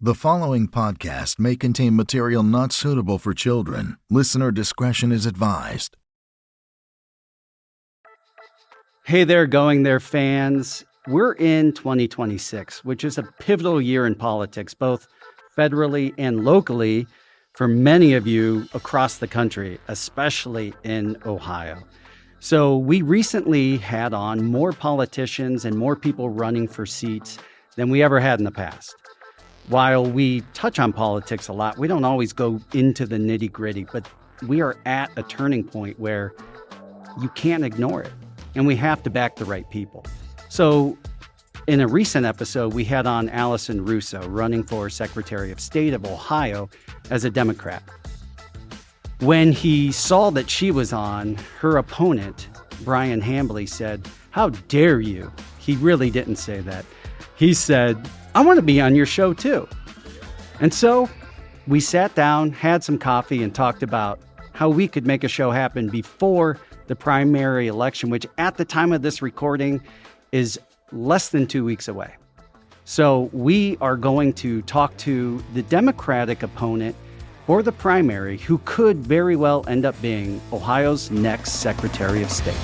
The following podcast may contain material not suitable for children. Listener discretion is advised. Hey there, Going There fans. We're in 2026, which is a pivotal year in politics, both federally and locally, for many of you across the country, especially in Ohio. So we recently had on more politicians and more people running for seats than we ever had in the past. While we touch on politics a lot, we don't always go into the nitty-gritty, but we are at a turning point where you can't ignore it, and we have to back the right people. So in a recent episode, we had on Allison Russo, running for Secretary of State of Ohio as a Democrat. When he saw that she was on, her opponent, Bryan Hambley, said, "How dare you?" He really didn't say that. He said, "I want to be on your show too." And so we sat down, had some coffee, and talked about how we could make a show happen before the primary election, which at the time of this recording is less than 2 weeks away. So we are going to talk to the Democratic opponent for the primary, who could very well end up being Ohio's next Secretary of State.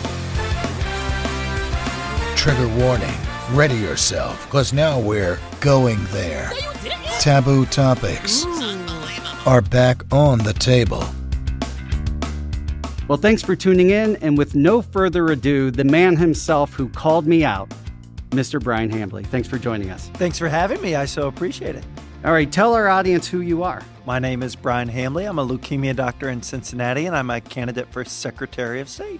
Trigger warning. Ready yourself, because now we're going there. Taboo topics are back on the table. Well, thanks for tuning in. And with no further ado, the man himself who called me out, Mr. Bryan Hambley. Thanks for joining us. Thanks for having me. I so appreciate it. All right, tell our audience who you are. My name is Bryan Hambley. I'm a leukemia doctor in Cincinnati, and I'm a candidate for Secretary of State.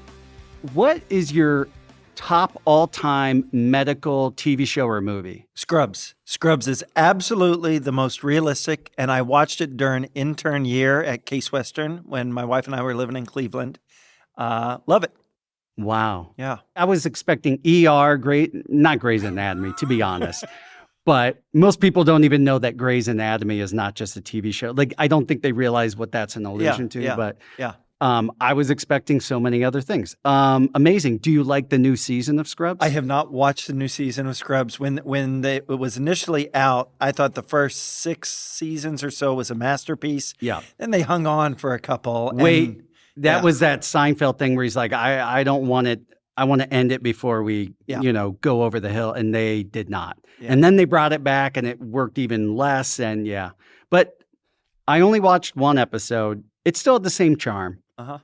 What is your top all-time medical TV show or movie? Scrubs. Scrubs is absolutely the most realistic, and I watched it during intern year at Case Western when my wife and I were living in Cleveland. Love it. Wow. Yeah. I was expecting ER, not Grey's Anatomy, to be honest. But most people don't even know that Grey's Anatomy is not just a TV show. Like, I don't think they realize what that's an allusion to. But I was expecting so many other things. Amazing. Do you like the new season of Scrubs? I have not watched the new season of Scrubs. When it was initially out, I thought the first 6 seasons or so was a masterpiece. Yeah. Then they hung on for a couple. That was that Seinfeld thing where he's like, I don't want it. I want to end it before we, go over the hill. And they did not. Yeah. And then they brought it back and it worked even less. And but I only watched one episode. It still had the same charm. Uh-huh.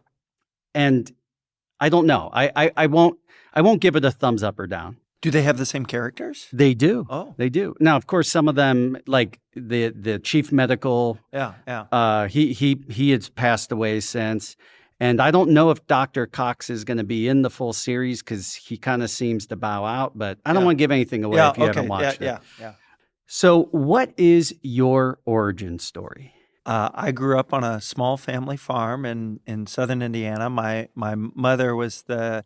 And I don't know. I won't give it a thumbs up or down. Do they have the same characters? They do. Oh, they do. Now, of course, some of them, like the chief medical. He has passed away since. And I don't know if Dr. Cox is going to be in the full series because he kind of seems to bow out, but I don't want to give anything away if you haven't watched it. Yeah. So what is your origin story? I grew up on a small family farm in southern Indiana. My mother was the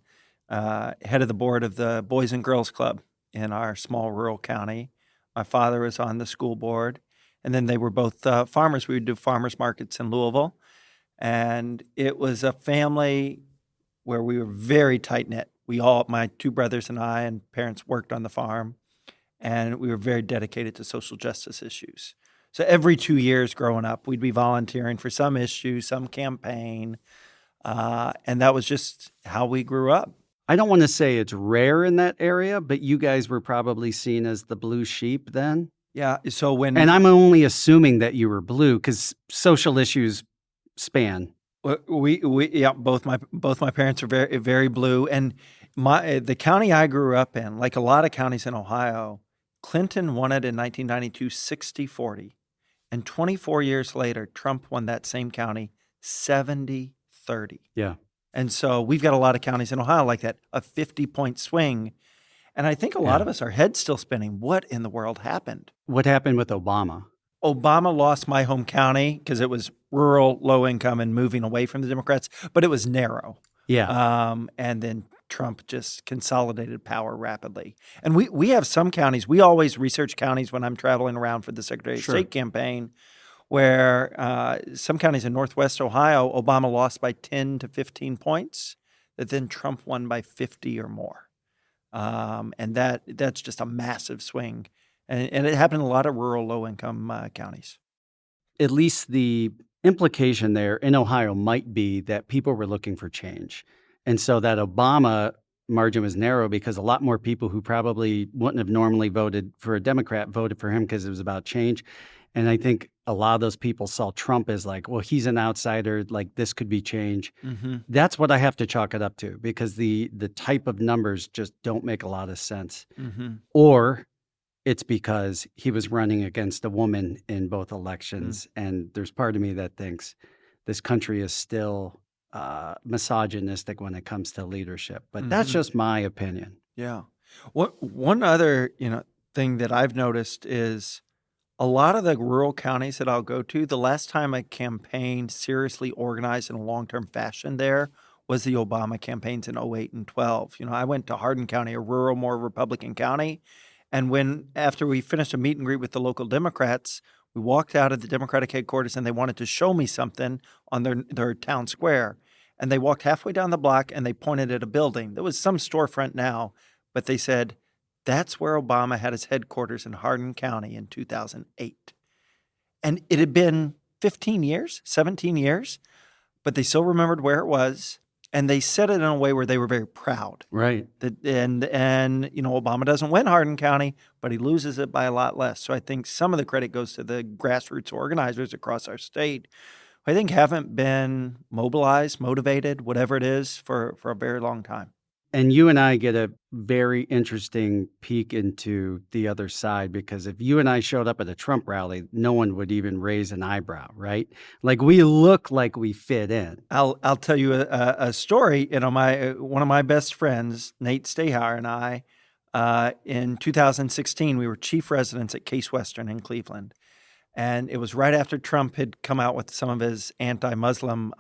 head of the board of the Boys and Girls Club in our small rural county. My father was on the school board. And then they were both farmers. We would do farmers markets in Louisville. And it was a family where we were very tight-knit. My 2 brothers and I and parents worked on the farm, and we were very dedicated to social justice issues. So every 2 years growing up, we'd be volunteering for some issue, some campaign, and that was just how we grew up. I don't want to say it's rare in that area, but you guys were probably seen as the blue sheep then? Yeah, so and I'm only assuming that you were blue because social issues span. Both my parents are very, very blue, and the county I grew up in, like a lot of counties in Ohio, Clinton won it in 1992 60-40, and 24 years later, Trump won that same county 70-30. Yeah, and so we've got a lot of counties in Ohio like that, a 50-point swing, and I think a lot of us, our heads still spinning. What in the world happened? What happened with Obama? Obama lost my home county because it was rural, low income, and moving away from the Democrats, but it was narrow. Yeah. And then Trump just consolidated power rapidly. And we have some counties. We always research counties when I'm traveling around for the Secretary of State campaign, where some counties in Northwest Ohio, Obama lost by 10 to 15 points, that then Trump won by 50 or more. And that's just a massive swing. And it happened in a lot of rural, low-income counties. At least the implication there in Ohio might be that people were looking for change. And so that Obama margin was narrow because a lot more people who probably wouldn't have normally voted for a Democrat voted for him because it was about change. And I think a lot of those people saw Trump as like, well, he's an outsider, like this could be change. Mm-hmm. That's what I have to chalk it up to, because the type of numbers just don't make a lot of sense. Mm-hmm. Or it's because he was running against a woman in both elections. And there's part of me that thinks this country is still misogynistic when it comes to leadership. But that's just my opinion. Yeah. One other, thing that I've noticed is a lot of the rural counties that I'll go to, the last time a campaign seriously organized in a long-term fashion there was the Obama campaigns in 08 and 12. I went to Hardin County, a rural, more Republican county. And after we finished a meet and greet with the local Democrats, we walked out of the Democratic headquarters and they wanted to show me something on their town square. And they walked halfway down the block and they pointed at a building. There was some storefront now, but they said, that's where Obama had his headquarters in Hardin County in 2008. And it had been 15 years, 17 years, but they still remembered where it was. And they said it in a way where they were very proud. Right. And Obama doesn't win Hardin County, but he loses it by a lot less. So I think some of the credit goes to the grassroots organizers across our state who I think haven't been mobilized, motivated, whatever it is, for a very long time. And you and I get a very interesting peek into the other side, because if you and I showed up at a Trump rally, no one would even raise an eyebrow, right? Like, we look like we fit in. I'll tell you a story. One of my best friends, Nate Stahauer, and I, in 2016, we were chief residents at Case Western in Cleveland. And it was right after Trump had come out with some of his anti-Muslim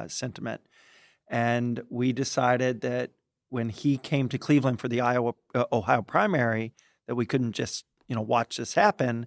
sentiment. And we decided that when he came to Cleveland for the Ohio primary, that we couldn't just, watch this happen.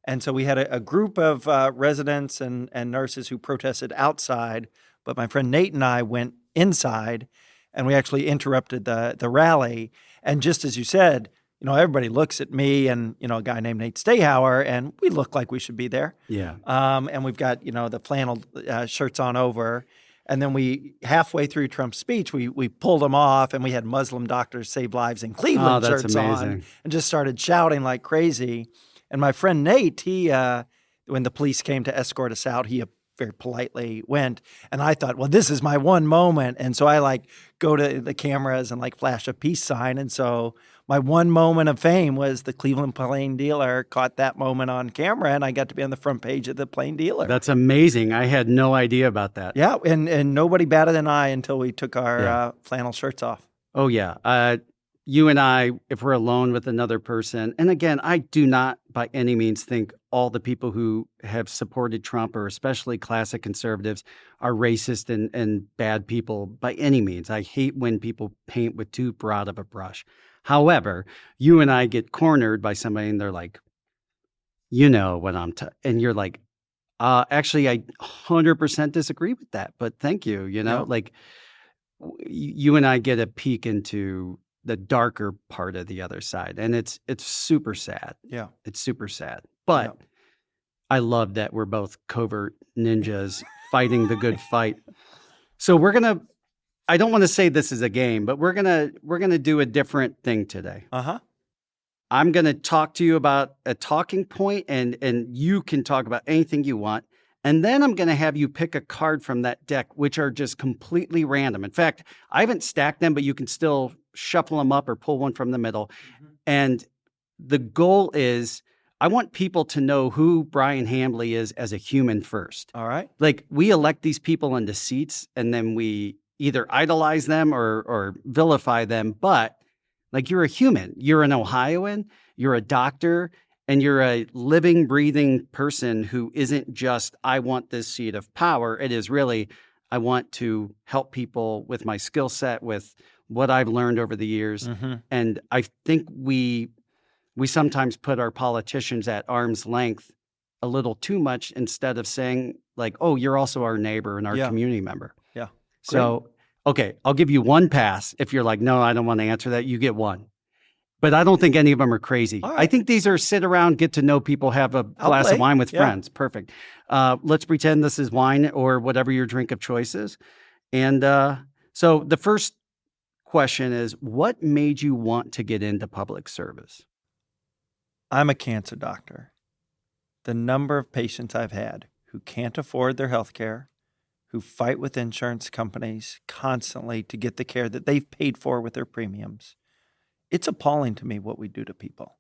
And so we had a group of residents and nurses who protested outside, but my friend Nate and I went inside, and we actually interrupted the rally. And just as you said, everybody looks at me and, a guy named Nate Stahauer, and we look like we should be there. Yeah. And we've got, the flannel shirts on over. And then halfway through Trump's speech, we pulled them off, and we had Muslim Doctors Save Lives in Cleveland shirts on, and just started shouting like crazy. And my friend Nate, he when the police came to escort us out, he very politely went. And I thought, well, this is my one moment. And so I go to the cameras and flash a peace sign. And so my one moment of fame was the Cleveland Plain Dealer caught that moment on camera, and I got to be on the front page of the Plain Dealer. That's amazing. I had no idea about that. Yeah, and nobody batted an eye until we took our flannel shirts off. Oh, yeah. You and I, if we're alone with another person, and again, I do not by any means think all the people who have supported Trump, or especially classic conservatives, are racist and bad people by any means. I hate when people paint with too broad of a brush. However, you and I get cornered by somebody and they're like, what I'm and you're like, actually, I 100% disagree with that, but thank you. You and I get a peek into the darker part of the other side, and it's super sad. Yeah. It's super sad. But I love that we're both covert ninjas fighting the good fight. So I don't want to say this is a game, but we're gonna do a different thing today. Uh-huh. I'm gonna talk to you about a talking point, and you can talk about anything you want. And then I'm going to have you pick a card from that deck, which are just completely random. In fact, I haven't stacked them, but you can still shuffle them up or pull one from the middle. Mm-hmm. And the goal is, I want people to know who Bryan Hambley is as a human first. All right. We elect these people into seats, and then we either idolize them or vilify them. But you're a human. You're an Ohioan. You're a doctor. And you're a living, breathing person who isn't just, I want this seat of power. It is really, I want to help people with my skill set, with what I've learned over the years. Mm-hmm. And I think we sometimes put our politicians at arm's length a little too much, instead of saying oh, you're also our neighbor and our community member. Yeah. So, okay, I'll give you one pass. If you're like, no, I don't want to answer that, you get one. But I don't think any of them are crazy. All I right. think these are sit around, get to know people, have a glass play. of wine with Yeah. friends. Perfect. Let's pretend this is wine or whatever your drink of choice is. And so the first question is, what made you want to get into public service? I'm a cancer doctor. The number of patients I've had who can't afford their health care, who fight with insurance companies constantly to get the care that they've paid for with their premiums, it's appalling to me what we do to people.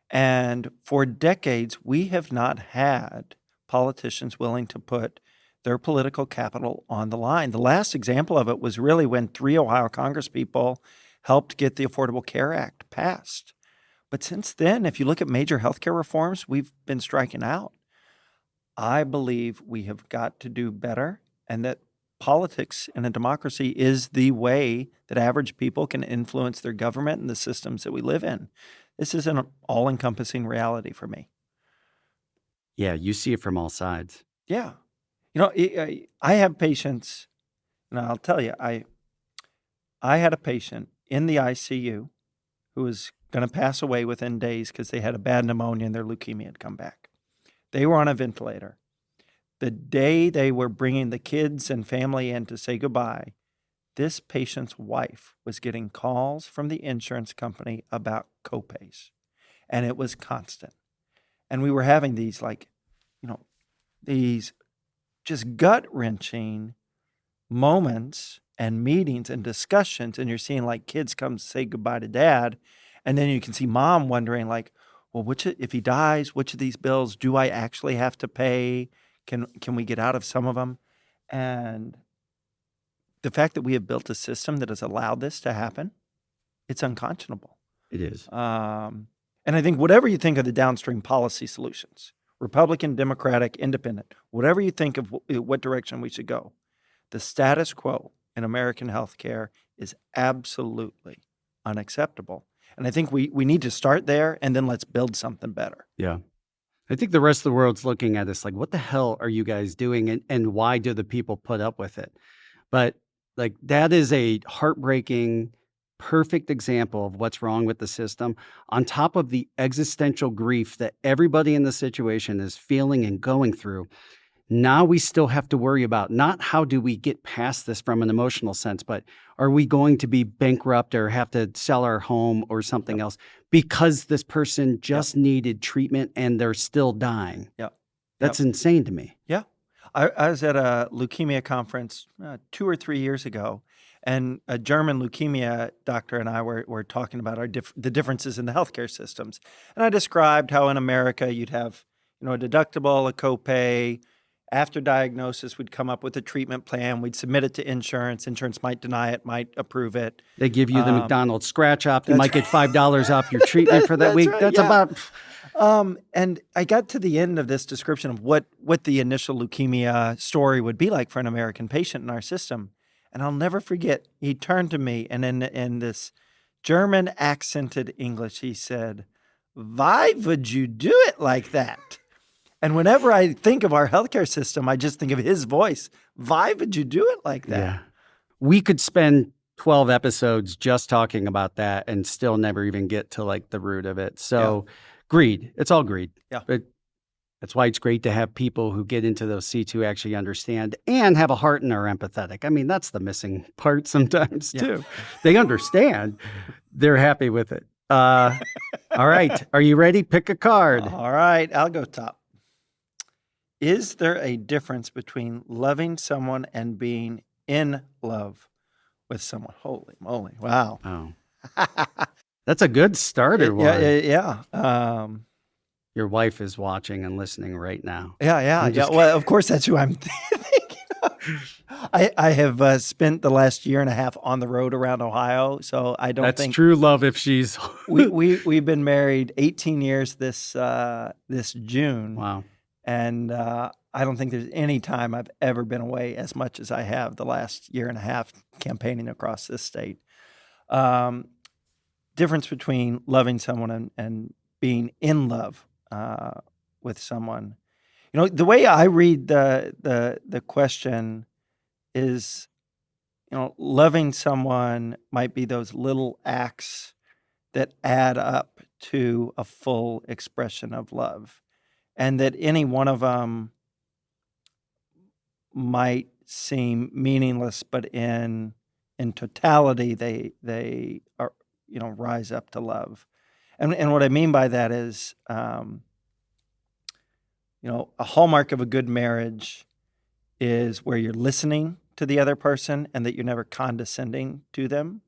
And for decades, we have not had politicians willing to put their political capital on the line. The last example of it was really when 3 Ohio congresspeople helped get the Affordable Care Act passed. But since then, if you look at major healthcare reforms, we've been striking out. I believe we have got to do better, and that politics in a democracy is the way that average people can influence their government and the systems that we live in. This is an all-encompassing reality for me. Yeah, you see it from all sides. Yeah. I have patients, and I'll tell you, I had a patient in the ICU who was going to pass away within days because they had a bad pneumonia and their leukemia had come back. They were on a ventilator. The day they were bringing the kids and family in to say goodbye, this patient's wife was getting calls from the insurance company about copays, and it was constant. And we were having these these just gut-wrenching moments and meetings and discussions, and you're seeing like kids come say goodbye to dad, and then you can see mom wondering like, well, if he dies, which of these bills do I actually have to pay? Can we get out of some of them? And the fact that we have built a system that has allowed this to happen, it's unconscionable. It is. And I think whatever you think of the downstream policy solutions, Republican, Democratic, Independent, whatever you think of what direction we should go, the status quo in American healthcare is absolutely unacceptable. And I think we need to start there, and then let's build something better. Yeah. I think the rest of the world's looking at us like, what the hell are you guys doing? And why do the people put up with it? But like that is a heartbreaking, perfect example of what's wrong with the system, on top of the existential grief that everybody in the situation is feeling and going through. Now we still have to worry about not how do we get past this from an emotional sense, but are we going to be bankrupt or have to sell our home or something else because this person just needed treatment and they're still dying? That's insane to me. Yeah. I was at a leukemia conference 2 or 3 years ago, and a German leukemia doctor and I were talking about the differences in the healthcare systems. And I described how in America you'd have a deductible, a copay. After diagnosis, we'd come up with a treatment plan. We'd submit it to insurance. Insurance might deny it, might approve it. They give you the McDonald's scratch off. You might get $5 off your treatment for that week. Right, that's about... And I got to the end of this description of what the initial leukemia story would be like for an American patient in our system. And I'll never forget, he turned to me and in this German accented English, he said, "Why would you do it like that?" And whenever I think of our healthcare system, I just think of his voice. Why would you do it like that? Yeah. We could spend 12 episodes just talking about that and still never even get to like the root of it. So greed, it's all greed. Yeah. But that's why it's great to have people who get into those seats who actually understand and have a heart and are empathetic. I mean, that's the missing part sometimes too. They understand. They're happy with it. All right. Are you ready? Pick a card. All right. I'll go top. Is there a difference between loving someone and being in love with someone? Holy moly. Wow. Oh. That's a good starter one. Yeah. Your wife is watching and listening right now. Yeah. Well, of course, that's who I'm thinking of. I have spent the last year and a half on the road around Ohio, so I don't think... That's true love if she's... We've been married 18 years this June. Wow. And I don't think there's any time I've ever been away as much as I have the last year and a half campaigning across this state. Difference between loving someone and being in love with someone. The way I read the question is, loving someone might be those little acts that add up to a full expression of love, and that any one of them might seem meaningless, but in totality, they are, rise up to love. And what I mean by that is, a hallmark of a good marriage is where you're listening to the other person and that you're never condescending to them.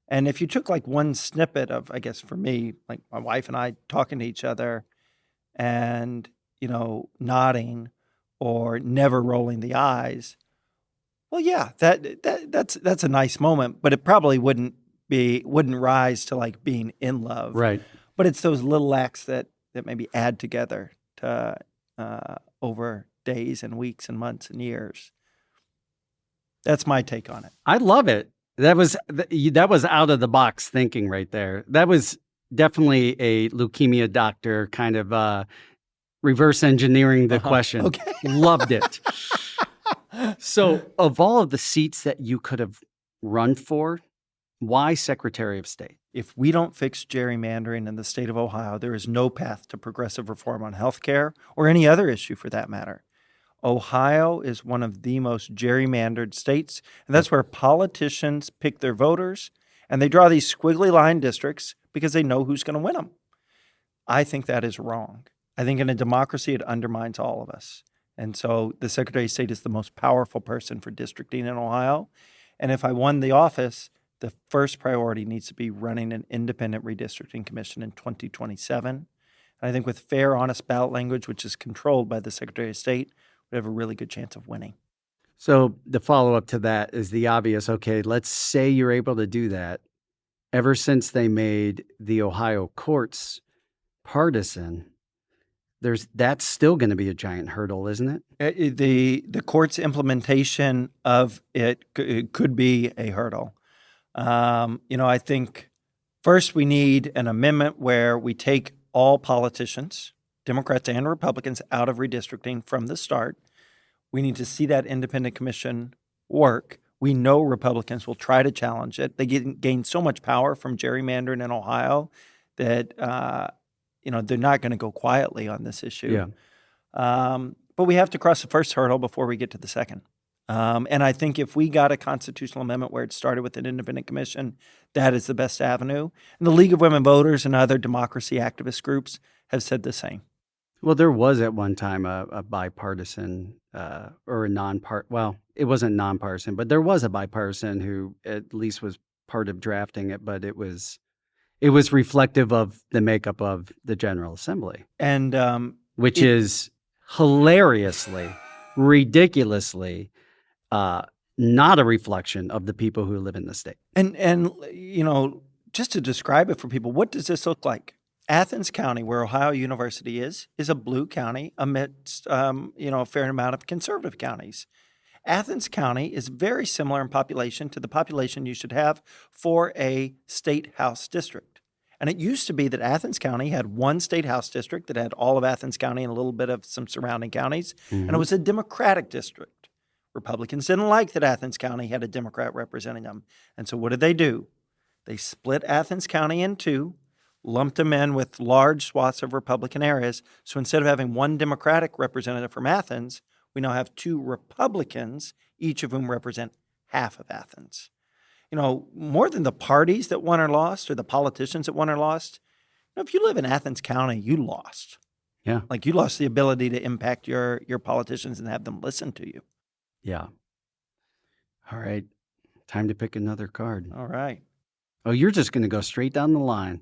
And if you took like one snippet of, I guess for me, like my wife and I talking to each other and, nodding or never rolling the eyes, well, yeah, that's a nice moment, but it probably wouldn't rise to like being in love. Right. But it's those little acts that maybe add together to over days and weeks and months and years. That's my take on it. I love it. That was out of the box thinking right there. That was definitely a leukemia doctor kind of reverse engineering the question. Okay. Loved it. So of all of the seats that you could have run for, why Secretary of State? If we don't fix gerrymandering in the state of Ohio, there is no path to progressive reform on health care or any other issue for that matter. Ohio is one of the most gerrymandered states, and that's where politicians pick their voters, and they draw these squiggly line districts because they know who's going to win them. I think that is wrong. I think in a democracy, it undermines all of us. And so the Secretary of State is the most powerful person for districting in Ohio. And if I won the office, the first priority needs to be running an independent redistricting commission in 2027. And I think with fair, honest ballot language, which is controlled by the Secretary of State, we have a really good chance of winning. So the follow-up to that is the obvious. Okay, let's say you're able to do that. Ever since they made the Ohio courts partisan, that's still going to be a giant hurdle, isn't it? The court's implementation of it could be a hurdle. I think first we need an amendment where we take all politicians, Democrats and Republicans, out of redistricting from the start. We need to see that independent commission work. We know Republicans will try to challenge it. They gain so much power from gerrymandering in Ohio that they're not going to go quietly on this issue. Yeah. But we have to cross the first hurdle before we get to the second. And I think if we got a constitutional amendment where it started with an independent commission, that is the best avenue. And the League of Women Voters and other democracy activist groups have said the same. Well, there was at one time a bipartisan or a well, it wasn't nonpartisan, but there was a bipartisan who at least was part of drafting it, but it was reflective of the makeup of the General Assembly. And which is hilariously, ridiculously not a reflection of the people who live in the state. And just to describe it for people, what does this look like? Athens County, where Ohio University is a blue county amidst a fair amount of conservative counties. Athens County is very similar in population to the population you should have for a state house district. And it used to be that Athens County had one state house district that had all of Athens County and a little bit of some surrounding counties, and it was a Democratic district. Republicans didn't like that Athens County had a Democrat representing them. And so what did they do? They split Athens County in two, lumped them in with large swaths of Republican areas. So instead of having one Democratic representative from Athens, we now have two Republicans, each of whom represent half of Athens. More than the parties that won or lost or the politicians that won or lost, if you live in Athens County, you lost. Yeah. Like you lost the ability to impact your politicians and have them listen to you. Yeah. All right. Time to pick another card. All right. Oh, you're just going to go straight down the line.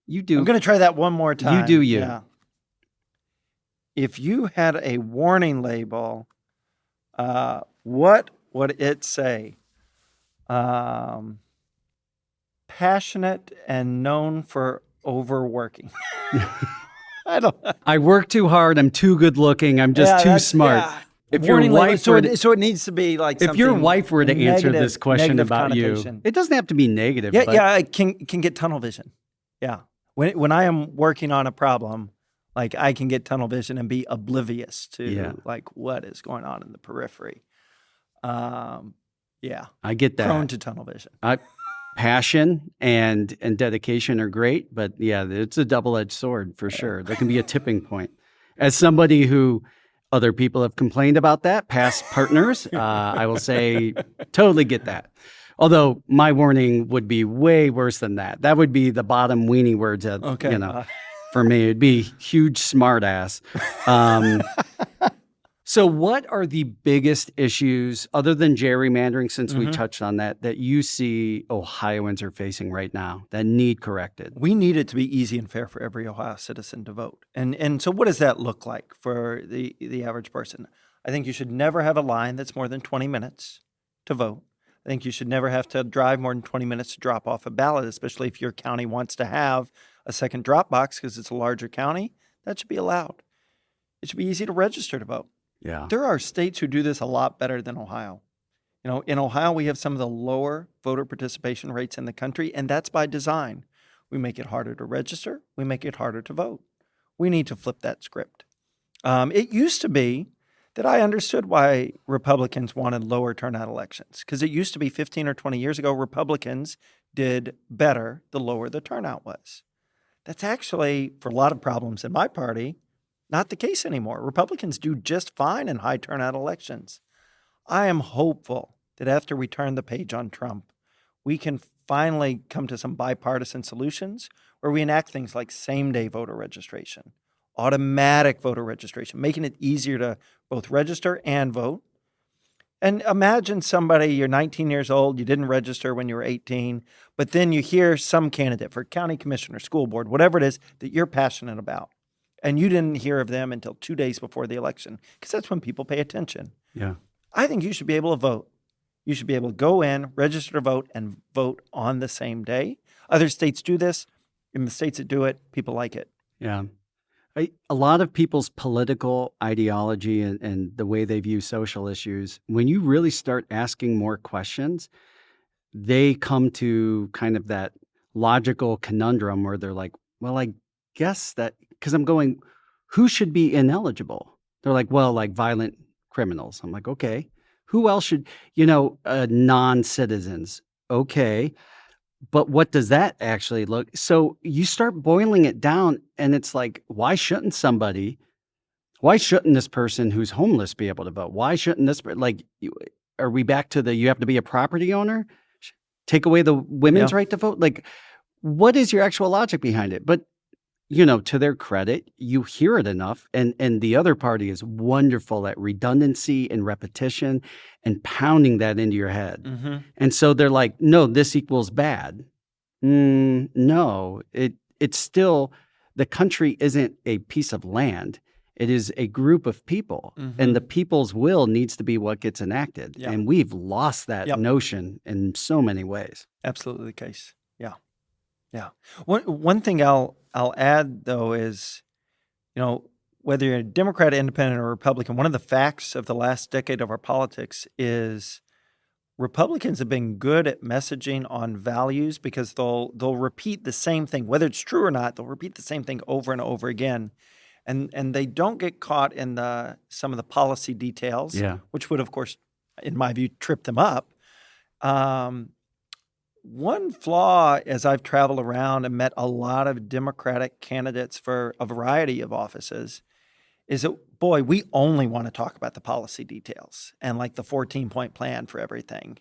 You do. I'm going to try that one more time. You do you. Yeah. If you had a warning label, what would it say? Passionate and known for overworking. I don't know. I work too hard. I'm too good looking. I'm just too smart. Yeah. If Warning your label, wife so it needs to be like if your wife were to answer this question negative about you, connotation. it doesn't have to be negative. Yeah, but yeah, I can get tunnel vision. Yeah. When I am working on a problem, like I can get tunnel vision and be oblivious to like what is going on in the periphery. Yeah. I get that. Prone to tunnel vision. passion and dedication are great, but yeah, it's a double-edged sword for sure. There can be a tipping point. As somebody who other people have complained about that, past partners, I will say totally get that. Although my warning would be way worse than that. That would be the bottom weenie words that, Okay. For me, it'd be huge smart ass. So what are the biggest issues, other than gerrymandering, since we touched on that you see Ohioans are facing right now that need corrected? We need it to be easy and fair for every Ohio citizen to vote. And so what does that look like for the average person? I think you should never have a line that's more than 20 minutes to vote. I think you should never have to drive more than 20 minutes to drop off a ballot, especially if your county wants to have a second drop box because it's a larger county. That should be allowed. It should be easy to register to vote. Yeah. There are states who do this a lot better than Ohio. In Ohio, we have some of the lower voter participation rates in the country, and that's by design. We make it harder to register. We make it harder to vote. We need to flip that script. It used to be that I understood why Republicans wanted lower turnout elections, because it used to be 15 or 20 years ago, Republicans did better the lower the turnout was. That's actually, for a lot of problems in my party, not the case anymore. Republicans do just fine in high turnout elections. I am hopeful that after we turn the page on Trump, we can finally come to some bipartisan solutions where we enact things like same-day voter registration, automatic voter registration, making it easier to both register and vote. And imagine somebody, you're 19 years old, you didn't register when you were 18, but then you hear some candidate for county commissioner, school board, whatever it is that you're passionate about. And you didn't hear of them until 2 days before the election, because that's when people pay attention. Yeah. I think you should be able to vote. You should be able to go in, register to vote, and vote on the same day. Other states do this. In the states that do it, people like it. Yeah. A lot of people's political ideology and the way they view social issues, when you really start asking more questions, they come to kind of that logical conundrum where they're like, well, I guess that, because I'm going, who should be ineligible? They're like, well, like violent criminals. I'm like, okay. Who else should, non-citizens? Okay. But what does that actually look? So you start boiling it down and it's like, why shouldn't this person who's homeless be able to vote? Why shouldn't this, are we back to you have to be a property owner? Take away the women's right to vote? Like, what is your actual logic behind it? But to their credit, you hear it enough, and the other party is wonderful at redundancy and repetition and pounding that into your head. Mm-hmm. And so they're like, no, this equals bad. No, it's still, the country isn't a piece of land. It is a group of people, and the people's will needs to be what gets enacted. Yep. And we've lost that notion in so many ways. Absolutely the case. Yeah. Yeah. One thing I'll add, though, is, whether you're a Democrat, Independent, or Republican, one of the facts of the last decade of our politics is Republicans have been good at messaging on values because they'll repeat the same thing, whether it's true or not. They'll repeat the same thing over and over again, and they don't get caught in some of the policy details, which would, of course, in my view, trip them up. One flaw, as I've traveled around and met a lot of Democratic candidates for a variety of offices, is that, boy, we only want to talk about the policy details and like the 14-point plan for everything.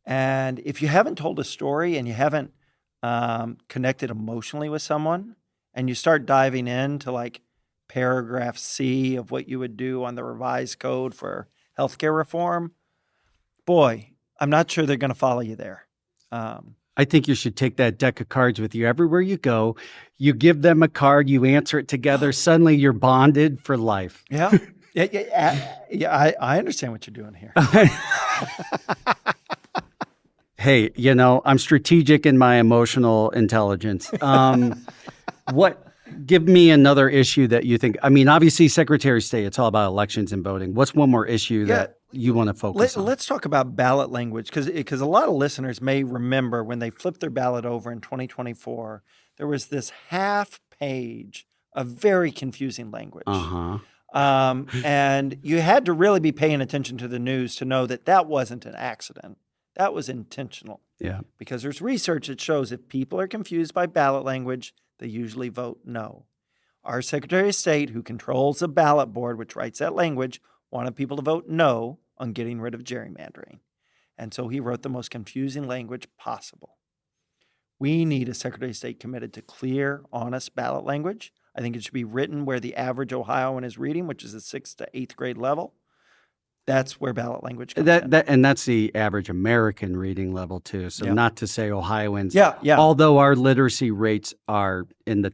And if you haven't told a story and you haven't connected emotionally with someone, and you start diving into like paragraph C of what you would do on the revised code for healthcare reform, boy, I'm not sure they're going to follow you there. I think you should take that deck of cards with you everywhere you go. You give them a card, you answer it together. Suddenly you're bonded for life. Yeah. I understand what you're doing here. Hey, I'm strategic in my emotional intelligence. Give me another issue that you think, obviously Secretary of State, it's all about elections and voting. What's one more issue that you want to focus on? Let's talk about ballot language, because a lot of listeners may remember when they flipped their ballot over in 2024, there was this half page of very confusing language. And you had to really be paying attention to the news to know that wasn't an accident. That was intentional. Yeah. Because there's research that shows if people are confused by ballot language, they usually vote no. Our Secretary of State, who controls the ballot board, which writes that language, wanted people to vote no on getting rid of gerrymandering. And so he wrote the most confusing language possible. We need a Secretary of State committed to clear, honest ballot language. I think it should be written where the average Ohioan is reading, which is the 6th to 8th grade level. That's where ballot language comes in. And that's the average American reading level too. So not to say Ohioans. Yeah. Although our literacy rates are in the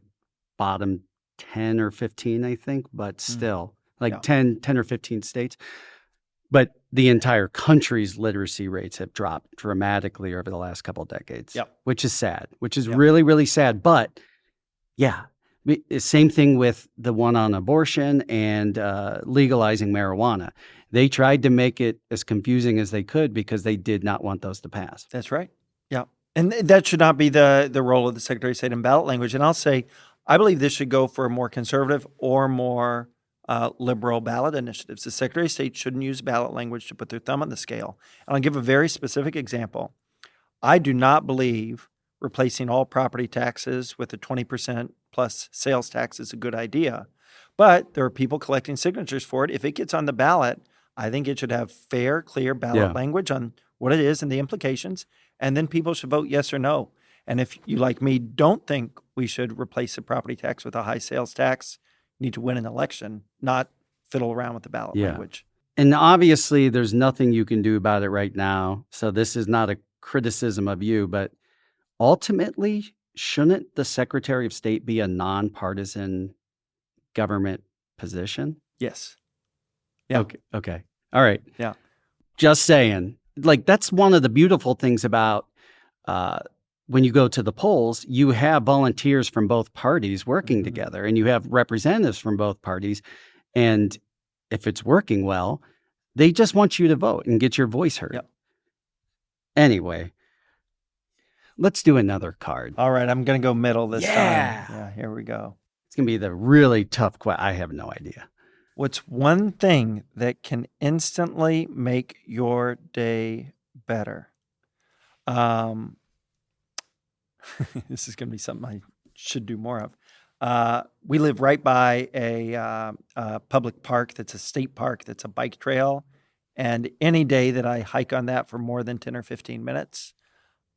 bottom 10 or 15, I think, but still 10 or 15 states. But the entire country's literacy rates have dropped dramatically over the last couple of decades, which is sad, which is really, really sad. But same thing with the one on abortion and legalizing marijuana. They tried to make it as confusing as they could because they did not want those to pass. That's right. Yeah. And that should not be the role of the Secretary of State in ballot language. And I'll say, I believe this should go for a more conservative or more liberal ballot initiatives. The Secretary of State shouldn't use ballot language to put their thumb on the scale. And I'll give a very specific example. I do not believe replacing all property taxes with a 20% plus sales tax is a good idea. But there are people collecting signatures for it. If it gets on the ballot, I think it should have fair, clear ballot language on what it is and the implications. And then people should vote yes or no. And if you, like me, don't think we should replace the property tax with a high sales tax, you need to win an election, not fiddle around with the ballot language. And obviously, there's nothing you can do about it right now. So this is not a criticism of you, but ultimately, shouldn't the Secretary of State be a nonpartisan government position? Yes. Yeah. Okay. All right. Yeah. Just saying. Like, that's one of the beautiful things about when you go to the polls, you have volunteers from both parties working together, and you have representatives from both parties. And if it's working well, they just want you to vote and get your voice heard. Yep. Anyway, let's do another card. All right. I'm going to go middle this time. Yeah. Here we go. It's going to be the really tough question. I have no idea. What's one thing that can instantly make your day better? This is going to be something I should do more of. We live right by a public park that's a state park that's a bike trail. And any day that I hike on that for more than 10 or 15 minutes,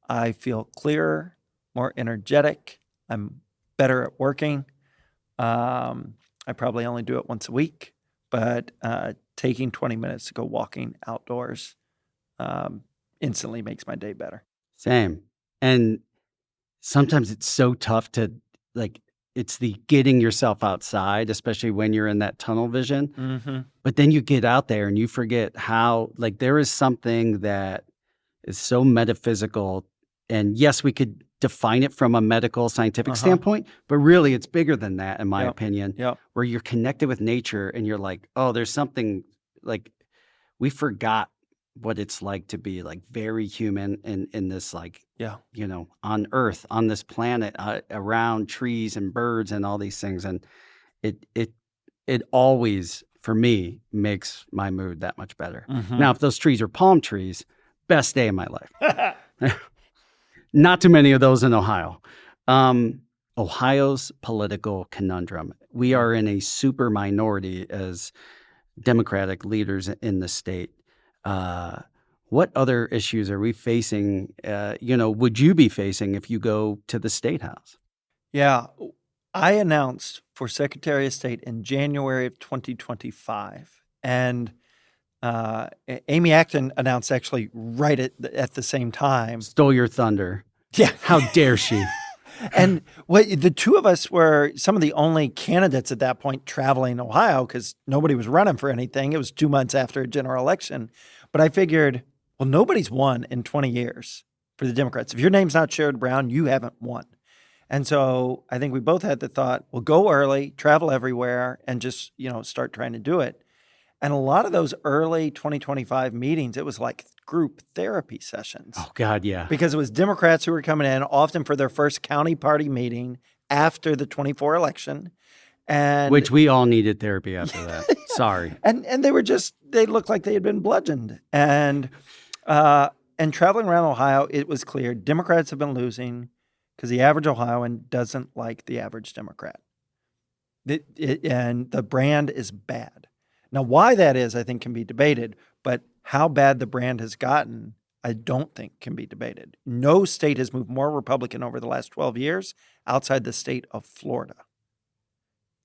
I feel clearer, more energetic. I'm better at working. I probably only do it once a week, but taking 20 minutes to go walking outdoors instantly makes my day better. Same. And sometimes it's so tough to, it's the getting yourself outside, especially when you're in that tunnel vision. Mm-hmm. But then you get out there and you forget how, there is something that is so metaphysical. And yes, we could define it from a medical, scientific standpoint, but really it's bigger than that, in my opinion, where you're connected with nature and you're like, oh, there's something we forgot what it's like to be very human in this, on Earth, on this planet, around trees and birds and all these things. And it always, for me, makes my mood that much better. Mm-hmm. Now, if those trees are palm trees, best day of my life. Not too many of those in Ohio. Ohio's political conundrum. We are in a super minority as Democratic leaders in the state. What other issues are we facing? Would you be facing if you go to the State House? Yeah. I announced for Secretary of State in January of 2025. And Amy Acton announced actually right at the same time. Stole your thunder. Yeah. How dare she? And the two of us were some of the only candidates at that point traveling Ohio because nobody was running for anything. It was 2 months after a general election. But I figured, well, nobody's won in 20 years for the Democrats. If your name's not Sherrod Brown, you haven't won. And so I think we both had the thought, well, go early, travel everywhere, and just, start trying to do it. And a lot of those early 2025 meetings, it was like group therapy sessions. Oh, God, yeah. Because it was Democrats who were coming in, often for their first county party meeting after the 24 election. And which we all needed therapy after that. Sorry. And they looked like they had been bludgeoned. And and traveling around Ohio, it was clear Democrats have been losing because the average Ohioan doesn't like the average Democrat. And the brand is bad. Now, why that is, I think, can be debated, but how bad the brand has gotten, I don't think can be debated. No state has moved more Republican over the last 12 years outside the state of Florida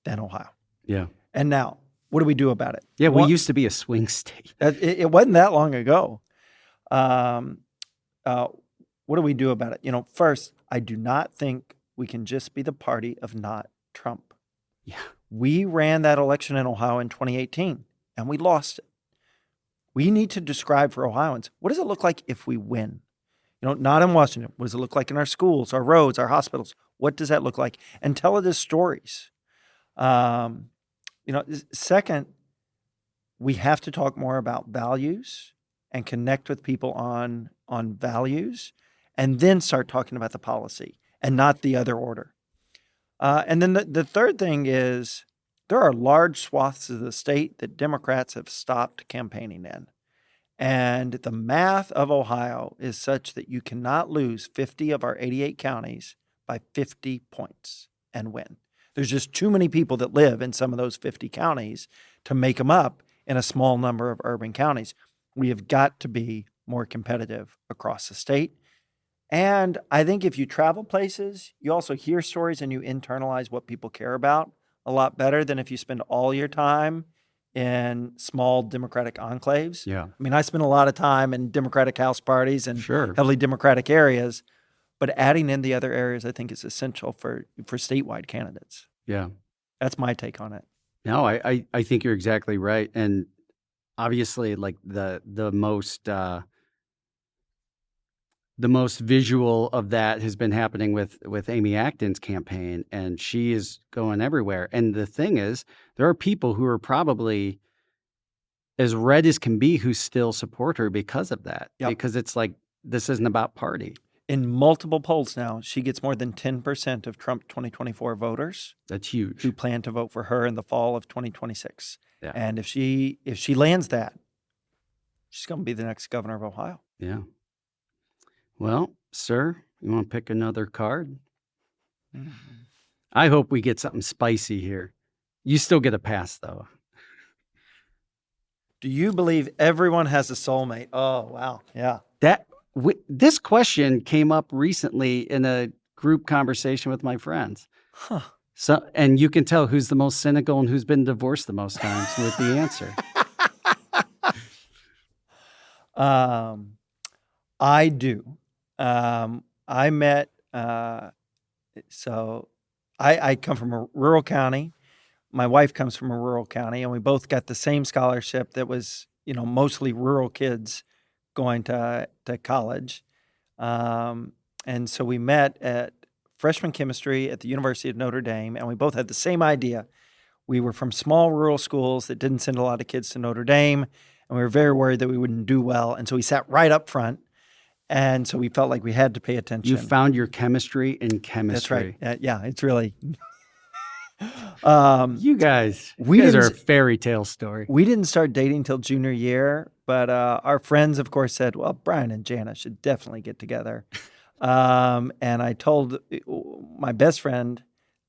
than Ohio. Yeah. And now, what do we do about it? Yeah, we used to be a swing state. It wasn't that long ago. What do we do about it? First, I do not think we can just be the party of not Trump. Yeah. We ran that election in Ohio in 2018, and we lost it. We need to describe for Ohioans, what does it look like if we win? Not in Washington. What does it look like in our schools, our roads, our hospitals? What does that look like? And tell it as stories. Second, we have to talk more about values and connect with people on values, and then start talking about the policy and not the other order. And then the third thing is there are large swaths of the state that Democrats have stopped campaigning in. And the math of Ohio is such that you cannot lose 50 of our 88 counties by 50 points and win. There's just too many people that live in some of those 50 counties to make them up in a small number of urban counties. We have got to be more competitive across the state. And I think if you travel places, you also hear stories and you internalize what people care about a lot better than if you spend all your time in small Democratic enclaves. Yeah. I mean, I spend a lot of time in Democratic house parties and heavily Democratic areas, but adding in the other areas, I think, is essential for statewide candidates. Yeah. That's my take on it. No, I think you're exactly right. And obviously, like the most visual of that has been happening with Amy Acton's campaign, and she is going everywhere. And the thing is, there are people who are probably as red as can be who still support her because of that. Yep. Because it's like, this isn't about party. In multiple polls now, she gets more than 10% of Trump 2024 voters. That's huge. Who plan to vote for her in the fall of 2026. Yeah. And if she lands that, she's going to be the next governor of Ohio. Yeah. Well, sir, you want to pick another card? Mm-hmm. I hope we get something spicy here. You still get a pass, though. Do you believe everyone has a soulmate? Oh, wow. Yeah. This question came up recently in a group conversation with my friends. Huh. So, and you can tell who's the most cynical and who's been divorced the most times with the answer. I do. I met, so I come from a rural county. My wife comes from a rural county, and we both got the same scholarship that was, mostly rural kids going to college. And so we met at freshman chemistry at the University of Notre Dame, and we both had the same idea. We were from small rural schools that didn't send a lot of kids to Notre Dame, and we were very worried that we wouldn't do well. And so we sat right up front. And so we felt like we had to pay attention. You found your chemistry in chemistry. That's right. Yeah, it's really... you guys are a fairy tale story. We didn't start dating till junior year, but our friends, of course, said, well, Bryan and Jana should definitely get together. And I told my best friend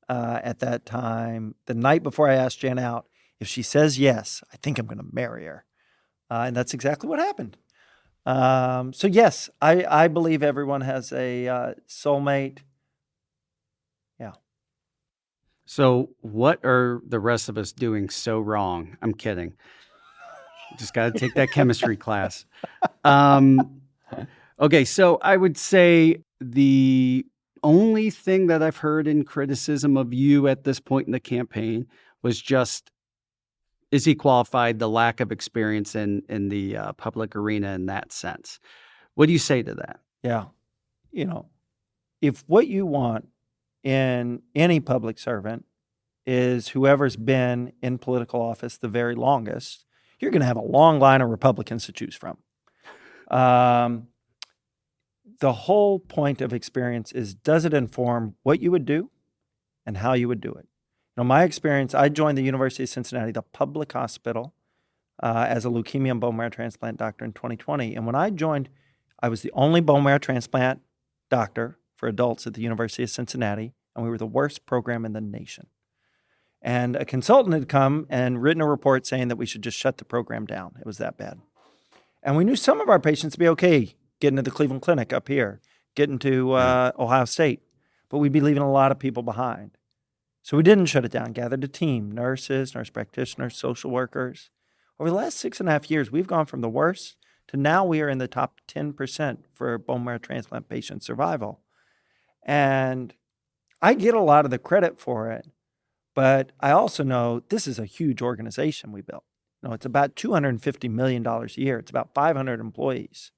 at that time, the night before I asked Jana out, if she says yes, I think I'm going to marry her. And that's exactly what happened. So yes, I believe everyone has a soulmate. Yeah. So what are the rest of us doing so wrong? I'm kidding. Just got to take that chemistry class. Okay, so I would say the only thing that I've heard in criticism of you at this point in the campaign was just, is he qualified, the lack of experience in the public arena in that sense. What do you say to that? Yeah. If what you want in any public servant is whoever's been in political office the very longest, you're going to have a long line of Republicans to choose from. The whole point of experience is, does it inform what you would do and how you would do it? My experience, I joined the University of Cincinnati, the public hospital, as a leukemia and bone marrow transplant doctor in 2020. And when I joined, I was the only bone marrow transplant doctor for adults at the University of Cincinnati, and we were the worst program in the nation. And a consultant had come and written a report saying that we should just shut the program down. It was that bad. And we knew some of our patients would be okay getting to the Cleveland Clinic up here, getting to Ohio State, but we'd be leaving a lot of people behind. So we didn't shut it down, gathered a team, nurses, nurse practitioners, social workers. Over the last 6.5 years, we've gone from the worst to now we are in the top 10% for bone marrow transplant patient survival. And I get a lot of the credit for it, but I also know this is a huge organization we built. It's about $250 million a year. It's about 500 employees.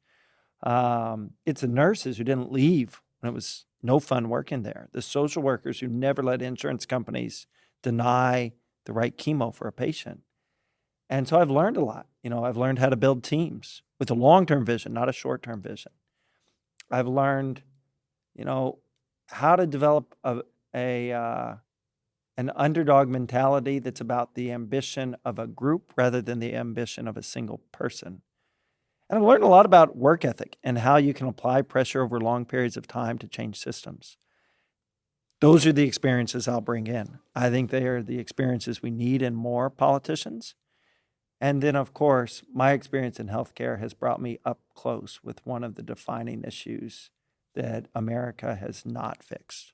It's the nurses who didn't leave when it was no fun working there. The social workers who never let insurance companies deny the right chemo for a patient. And so I've learned a lot. I've learned how to build teams with a long-term vision, not a short-term vision. I've learned, how to develop an underdog mentality that's about the ambition of a group rather than the ambition of a single person. And I've learned a lot about work ethic and how you can apply pressure over long periods of time to change systems. Those are the experiences I'll bring in. I think they are the experiences we need in more politicians. And then, of course, my experience in healthcare has brought me up close with one of the defining issues that America has not fixed.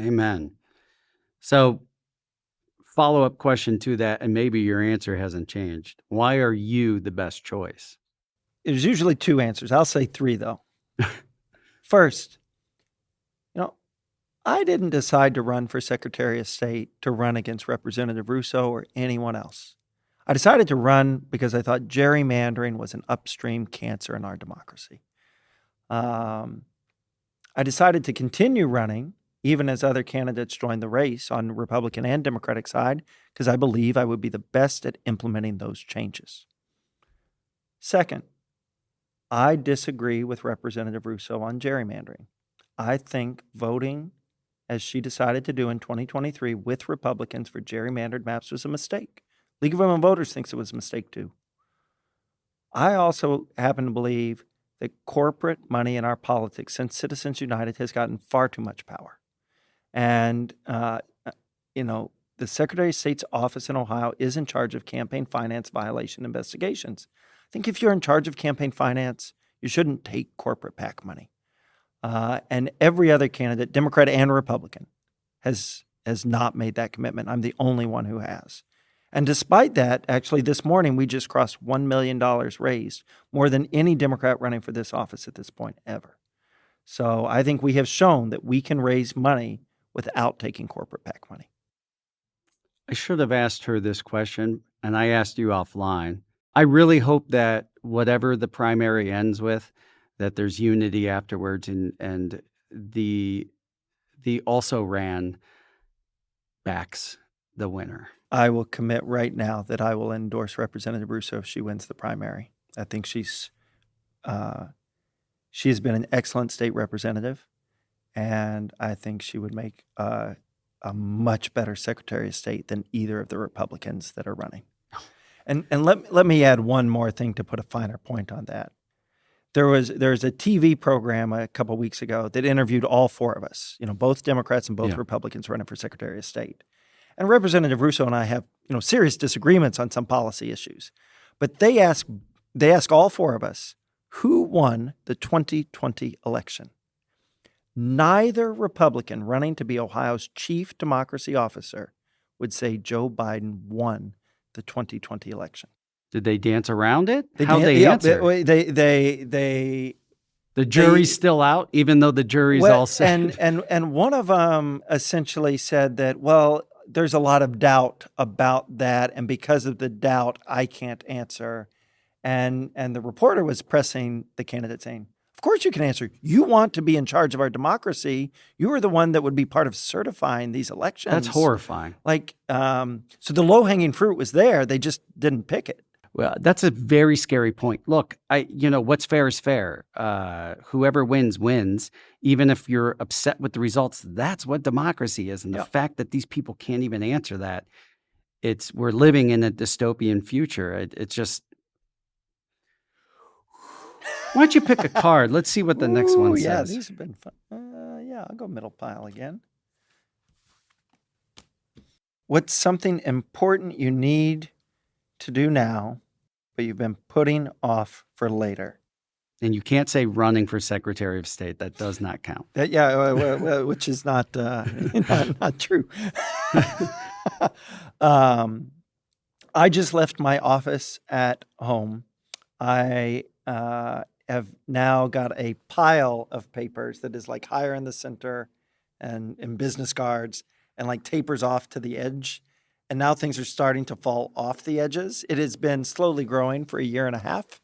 Amen. So, follow-up question to that, and maybe your answer hasn't changed. Why are you the best choice? There's usually two answers. I'll say three, though. First, I didn't decide to run for Secretary of State to run against Representative Russo or anyone else. I decided to run because I thought gerrymandering was an upstream cancer in our democracy. I decided to continue running even as other candidates joined the race on the Republican and Democratic side, because I believe I would be the best at implementing those changes. Second, I disagree with Representative Russo on gerrymandering. I think voting, as she decided to do in 2023 with Republicans for gerrymandered maps, was a mistake. League of Women Voters thinks it was a mistake too. I also happen to believe that corporate money in our politics since Citizens United has gotten far too much power. And, the Secretary of State's office in Ohio is in charge of campaign finance violation investigations. I think if you're in charge of campaign finance, you shouldn't take corporate PAC money. And every other candidate, Democrat and Republican, has not made that commitment. I'm the only one who has. And despite that, actually this morning, we just crossed $1 million raised, more than any Democrat running for this office at this point ever. So I think we have shown that we can raise money without taking corporate PAC money. I should have asked her this question, and I asked you offline. I really hope that whatever the primary ends with, that there's unity afterwards, and the also ran backs the winner. I will commit right now that I will endorse Representative Russo if she wins the primary. I think she has been an excellent state representative, and I think she would make a much better Secretary of State than either of the Republicans that are running. And let me add one more thing to put a finer point on that. There's a TV program a couple weeks ago that interviewed all four of us, both Democrats and both Republicans running for Secretary of State. And Representative Russo and I have, serious disagreements on some policy issues. But they ask all four of us, who won the 2020 election? Neither Republican running to be Ohio's chief democracy officer would say Joe Biden won the 2020 election. Did they dance around it? How'd they answer? The jury's still out, even though the jury's all set. And one of them essentially said that, well, there's a lot of doubt about that, and because of the doubt, I can't answer. And the reporter was pressing the candidate saying, of course you can answer. You want to be in charge of our democracy. You are the one that would be part of certifying these elections. That's horrifying. So the low-hanging fruit was there. They just didn't pick it. Well, that's a very scary point. Look, what's fair is fair. Whoever wins, wins. Even if you're upset with the results, that's what democracy is. And the fact that these people can't even answer that, we're living in a dystopian future. It's just, Why don't you pick a card? Let's see what the next one Yeah, says. these have been fun. Yeah, I'll go middle pile again. What's something important you need to do now, but you've been putting off for later? And you can't say running for Secretary of State. That does not count. Which is not not true. I just left my office at home. I have now got a pile of papers that is like higher in the center and in business cards and like tapers off to the edge. And now things are starting to fall off the edges. It has been slowly growing for a year and a half.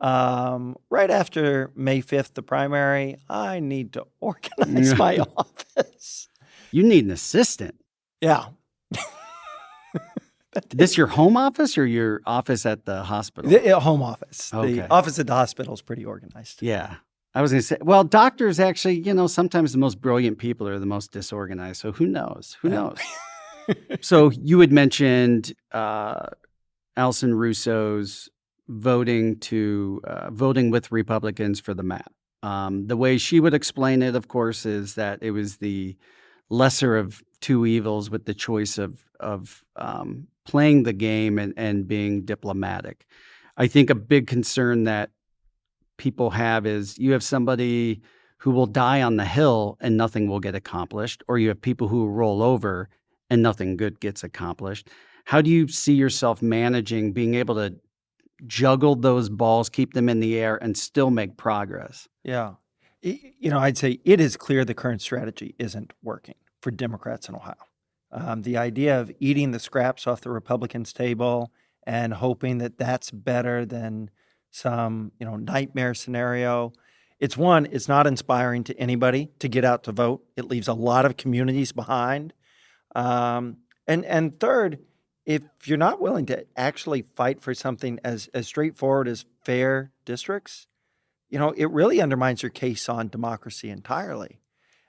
Right after May 5th, the primary, I need to organize my office. You need an assistant. Yeah. This your home office or your office at the hospital? The home office. Okay. The office at the hospital is pretty organized. Yeah. I was going to say, well, doctors actually, sometimes the most brilliant people are the most disorganized. So who knows? Who knows? So you had mentioned Alison Russo's voting with Republicans for the map. The way she would explain it, of course, is that it was the lesser of two evils with the choice of playing the game and being diplomatic. I think a big concern that people have is you have somebody who will die on the Hill and nothing will get accomplished, or you have people who roll over and nothing good gets accomplished. How do you see yourself managing being able to juggle those balls, keep them in the air, and still make progress? Yeah. I'd say it is clear the current strategy isn't working for Democrats in Ohio. The idea of eating the scraps off the Republicans' table and hoping that that's better than some, nightmare scenario. It's not inspiring to anybody to get out to vote. It leaves a lot of communities behind. And third, if you're not willing to actually fight for something as straightforward as fair districts, it really undermines your case on democracy entirely.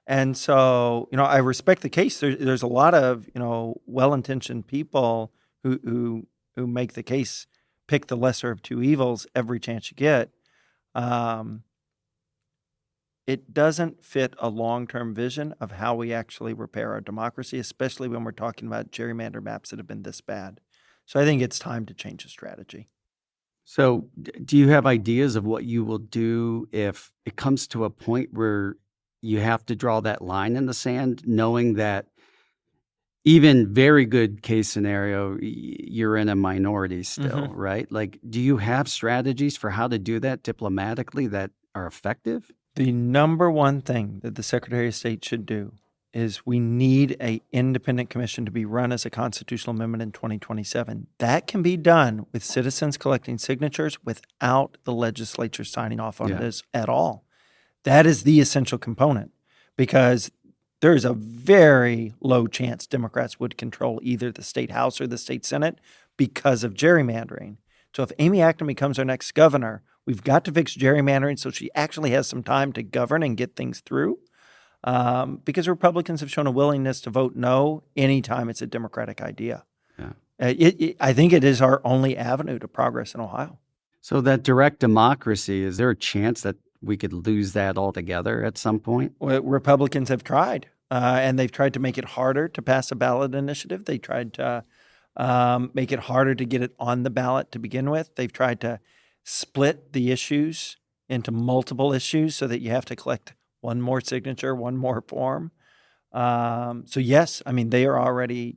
And so, I respect the case. There's a lot of, well-intentioned people who make the case, pick the lesser of two evils every chance you get. It doesn't fit a long-term vision of how we actually repair our democracy, especially when we're talking about gerrymandered maps that have been this bad. So I think it's time to change the strategy. So do you have ideas of what you will do if it comes to a point where you have to draw that line in the sand, knowing that even very good case scenario, you're in a minority still, right? Like, do you have strategies for how to do that diplomatically that are effective? The number one thing that the Secretary of State should do is we need an independent commission to be run as a constitutional amendment in 2027. That can be done with citizens collecting signatures without the legislature signing off on it at all. That is the essential component, because there is a very low chance Democrats would control either the state House or the state Senate because of gerrymandering. So if Amy Acton becomes our next governor, we've got to fix gerrymandering so she actually has some time to govern and get things through. Because Republicans have shown a willingness to vote no anytime it's a Democratic idea. Yeah. I think it is our only avenue to progress in Ohio. So that direct democracy, is there a chance that we could lose that altogether at some point? Well, Republicans have tried, and they've tried to make it harder to pass a ballot initiative. They tried to make it harder to get it on the ballot to begin with. They've tried to split the issues into multiple issues so that you have to collect one more signature, one more form. So yes, they are already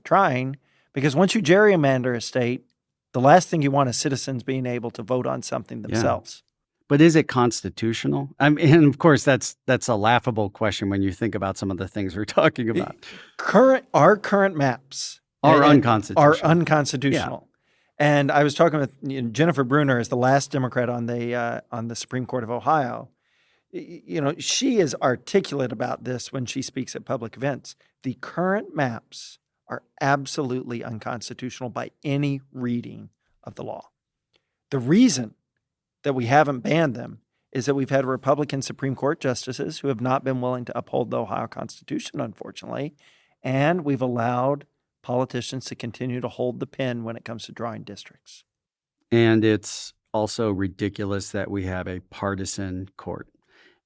trying, because once you gerrymander a state, the last thing you want is citizens being able to vote on something themselves. But is it constitutional? And of course, that's a laughable question when you think about some of the things we're talking about. Our current maps are unconstitutional. Yeah. And I was talking with Jennifer Brunner, is the last Democrat on the Supreme Court of Ohio. She is articulate about this when she speaks at public events. The current maps are absolutely unconstitutional by any reading of the law. The reason that we haven't banned them is that we've had Republican Supreme Court justices who have not been willing to uphold the Ohio Constitution, unfortunately, and we've allowed politicians to continue to hold the pen when it comes to drawing districts. And it's also ridiculous that we have a partisan court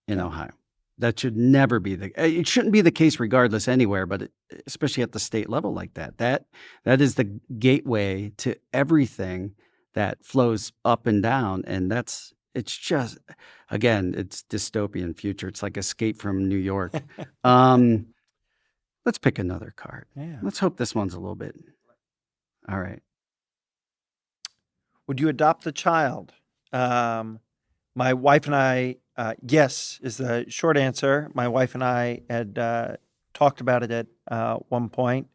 in Yeah. Ohio. That should never be it shouldn't be the case regardless anywhere, but especially at the state level like that. That is the gateway to everything that flows up and down, and it's just, again, it's dystopian future. It's like Escape from New York. Um, let's pick another card. Yeah. Let's hope this one's a little bit. All right. Would you adopt a child? My wife and I, yes, is the short answer. My wife and I had talked about it at one point.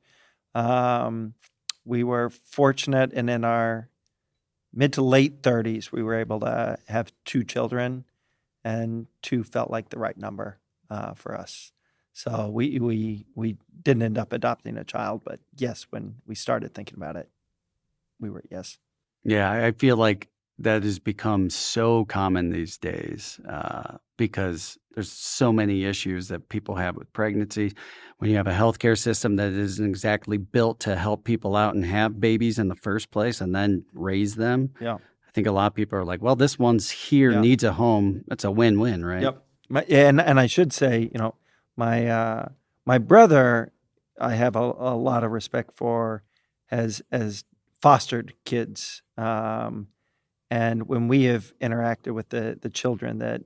We were fortunate, and in our mid to late 30s, we were able to have 2 children, and 2 felt like the right number for us. So we didn't end up adopting a child, but yes, when we started thinking about it, we were yes. Yeah, I feel like that has become so common these days because there's so many issues that people have with pregnancy. When you have a healthcare system that isn't exactly built to help people out and have babies in the first place and then raise them, Yeah. I think a lot of people are like, well, this one's here, Yeah. needs a home. That's a win-win, right? Yep. And I should say, my brother, I have a lot of respect for, has fostered kids. And when we have interacted with the children that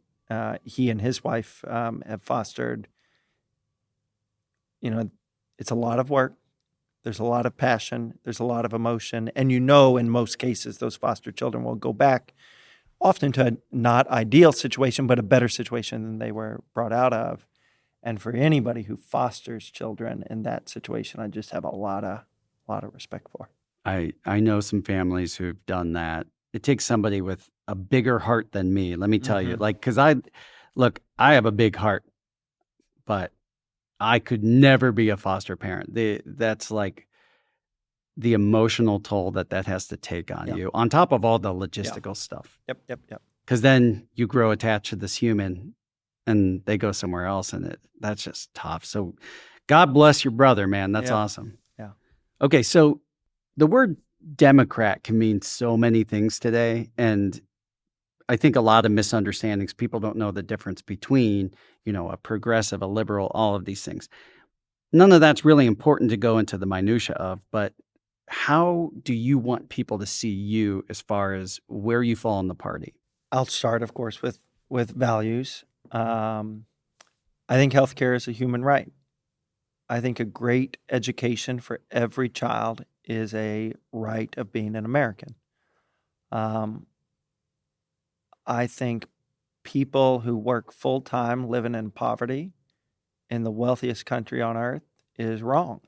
he and his wife have fostered, it's a lot of work. There's a lot of passion. There's a lot of emotion. And in most cases, those foster children will go back often to a not ideal situation, but a better situation than they were brought out of. And for anybody who fosters children in that situation, I just have a lot of respect for. I know some families who've done that. It takes somebody with a bigger heart than me, let me tell you. Like, because I have a big heart, but I could never be a foster parent. That's like the emotional toll that has to take on you, on top of all the logistical stuff. Yep. Because then you grow attached to this human and they go somewhere else, and that's just tough. So God bless your brother, man. That's awesome. Yeah. Okay, so the word Democrat can mean so many things today, and I think a lot of misunderstandings. People don't know the difference between, a progressive, a liberal, all of these things. None of that's really important to go into the minutia of, but how do you want people to see you as far as where you fall in the party? I'll start, of course, with values. I think healthcare is a human right. I think a great education for every child is a right of being an American. I think people who work full-time living in poverty in the wealthiest country on earth is wrong.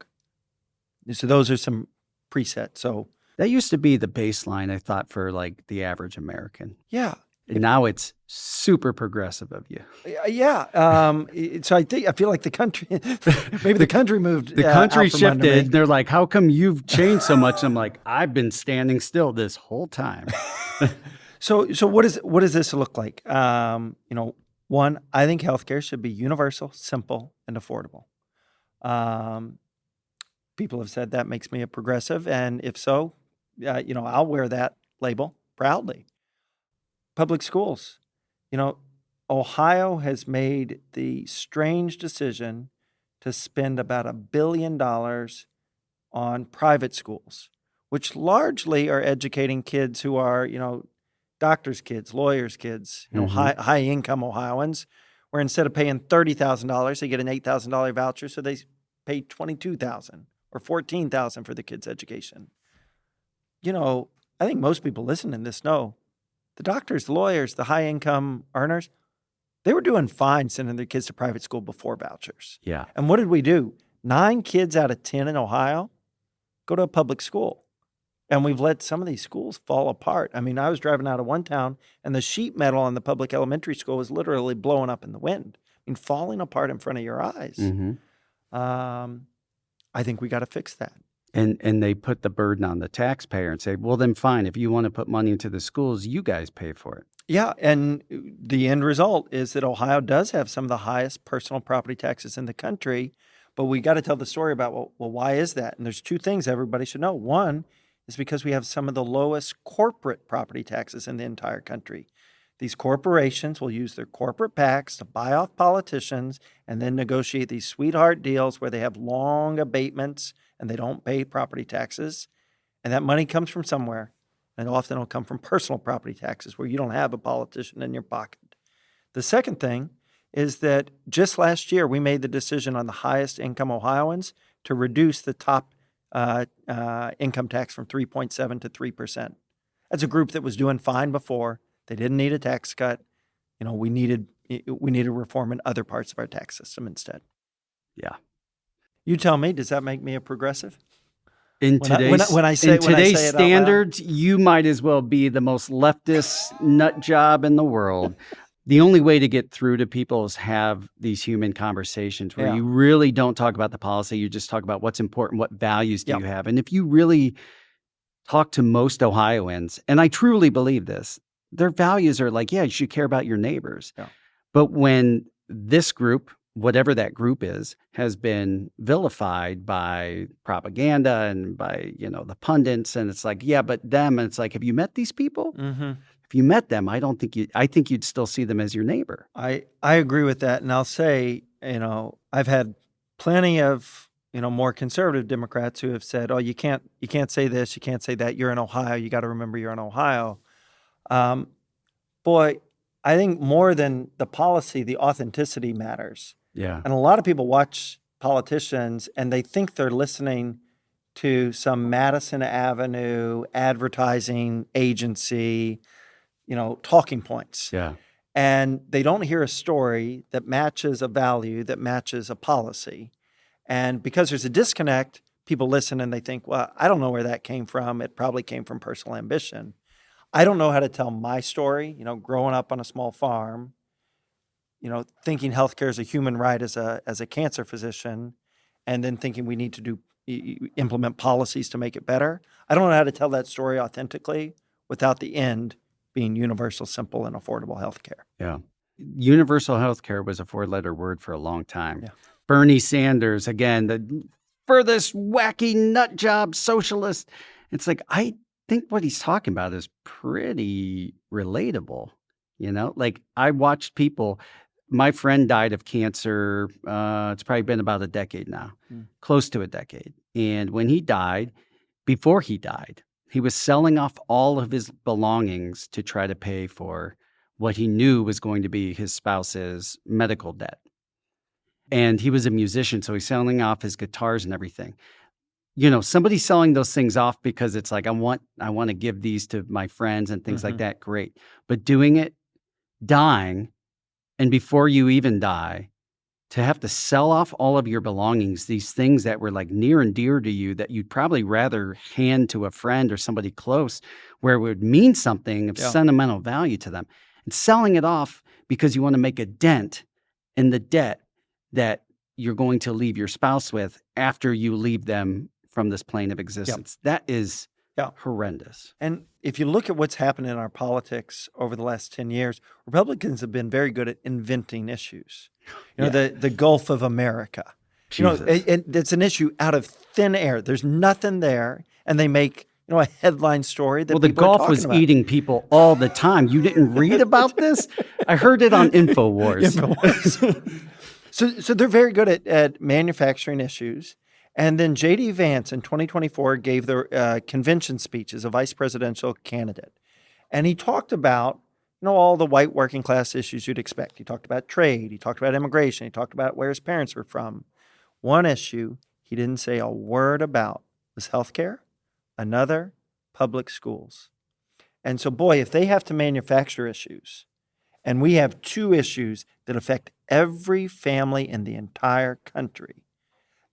So those are some presets. So that used to be the baseline, I thought, for like the average American. Yeah. And now it's super progressive of you. Yeah. So I feel like the country, maybe the country moved. The country out from under me. shifted. They're like, how come you've changed so much? I'm like, I've been standing still this whole time. So what does this look like? One, I think healthcare should be universal, simple, and affordable. People have said that makes me a progressive, and if so, I'll wear that label proudly. Public schools. Ohio has made the strange decision to spend about $1 billion on private schools, which largely are educating kids who are, doctors' kids, lawyers' kids, high income Ohioans, where instead of paying $30,000, they get an $8,000 voucher, so they pay $22,000 or $14,000 for the kids' education. I think most people listening to this know the doctors, the lawyers, the high income earners, they were doing fine sending their kids to private school before vouchers. Yeah. And what did we do? 9 kids out of 10 in Ohio go to a public school. And we've let some of these schools fall apart. I mean, I was driving out of one town, and the sheet metal on the public elementary school was literally blowing up in the wind. I mean, falling apart in front of your eyes. I think we got to fix that. And they put the burden on the taxpayer and say, well, then fine. If you want to put money into the schools, you guys pay for it. Yeah, and the end result is that Ohio does have some of the highest personal property taxes in the country, but we got to tell the story about, well, why is that? And there's 2 things everybody should know. One is because we have some of the lowest corporate property taxes in the entire country. These corporations will use their corporate PACs to buy off politicians and then negotiate these sweetheart deals where they have long abatements and they don't pay property taxes. And that money comes from somewhere. And often it'll come from personal property taxes where you don't have a politician in your pocket. The second thing is that just last year we made the decision on the highest income Ohioans to reduce the top income tax from 3.7 to 3%. That's a group that was doing fine before. They didn't need a tax cut. We needed reform in other parts of our tax system instead. Yeah. You tell me, does that make me a progressive? In today's it standards, you might as well be the most leftist nut job in the world. The only way to get through to people is have these human conversations where you really don't talk about the policy. You just talk about what's important, what values do you have. And if you really talk to most Ohioans, and I truly believe this, their values are like, yeah, you should care about your neighbors. Yeah. But when this group, whatever that group is, has been vilified by propaganda and by, the pundits, and it's like, yeah, but them, and it's like, have you met these people? Mm-hmm. If you met them, I think you'd still see them as your neighbor. I agree with that. And I'll say, I've had plenty of, more conservative Democrats who have said, oh, you can't say this, you can't say that. You're in Ohio. You got to remember you're in Ohio. Boy, I think more than the policy, the authenticity matters. Yeah. And a lot of people watch politicians and they think they're listening to some Madison Avenue advertising agency, talking points. Yeah. And they don't hear a story that matches a value, that matches a policy. And because there's a disconnect, people listen and they think, well, I don't know where that came from. It probably came from personal ambition. I don't know how to tell my story, growing up on a small farm, thinking healthcare is a human right as a cancer physician, and then thinking we need to implement policies to make it better. I don't know how to tell that story authentically without the end being universal, simple, and affordable healthcare. Yeah. Universal healthcare was a 4-letter word for a long time. Yeah. Bernie Sanders, again, the furthest wacky nut job socialist. It's like, I think what he's talking about is pretty relatable. Like I watched people, my friend died of cancer. It's probably been about a decade now, close to a decade. And when he died, before he died, he was selling off all of his belongings to try to pay for what he knew was going to be his spouse's medical debt. And he was a musician, so he's selling off his guitars and everything. Somebody's selling those things off because it's like, I want to give these to my friends and things like that. Great. But doing it, dying, and before you even die, to have to sell off all of your belongings, these things that were like near and dear to you that you'd probably rather hand to a friend or somebody close where it would mean something of sentimental value to them, and selling it off because you want to make a dent in the debt that you're going to leave your spouse with after you leave them from this plane of existence. That is horrendous. And if you look at what's happened in our politics over the last 10 years, Republicans have been very good at inventing issues. The Gulf of America. Jesus. It's an issue out of thin air. There's nothing there, and they make a headline story that the Gulf was about. Eating people all the time. You didn't read about this? I heard it on InfoWars. So they're very good at manufacturing issues. And then J.D. Vance in 2024 gave the convention speech as a vice presidential candidate. And he talked about, all the white working class issues you'd expect. He talked about trade. He talked about immigration. He talked about where his parents were from. One issue he didn't say a word about was healthcare. Another, public schools. And so, boy, if they have to manufacture issues, and we have 2 issues that affect every family in the entire country,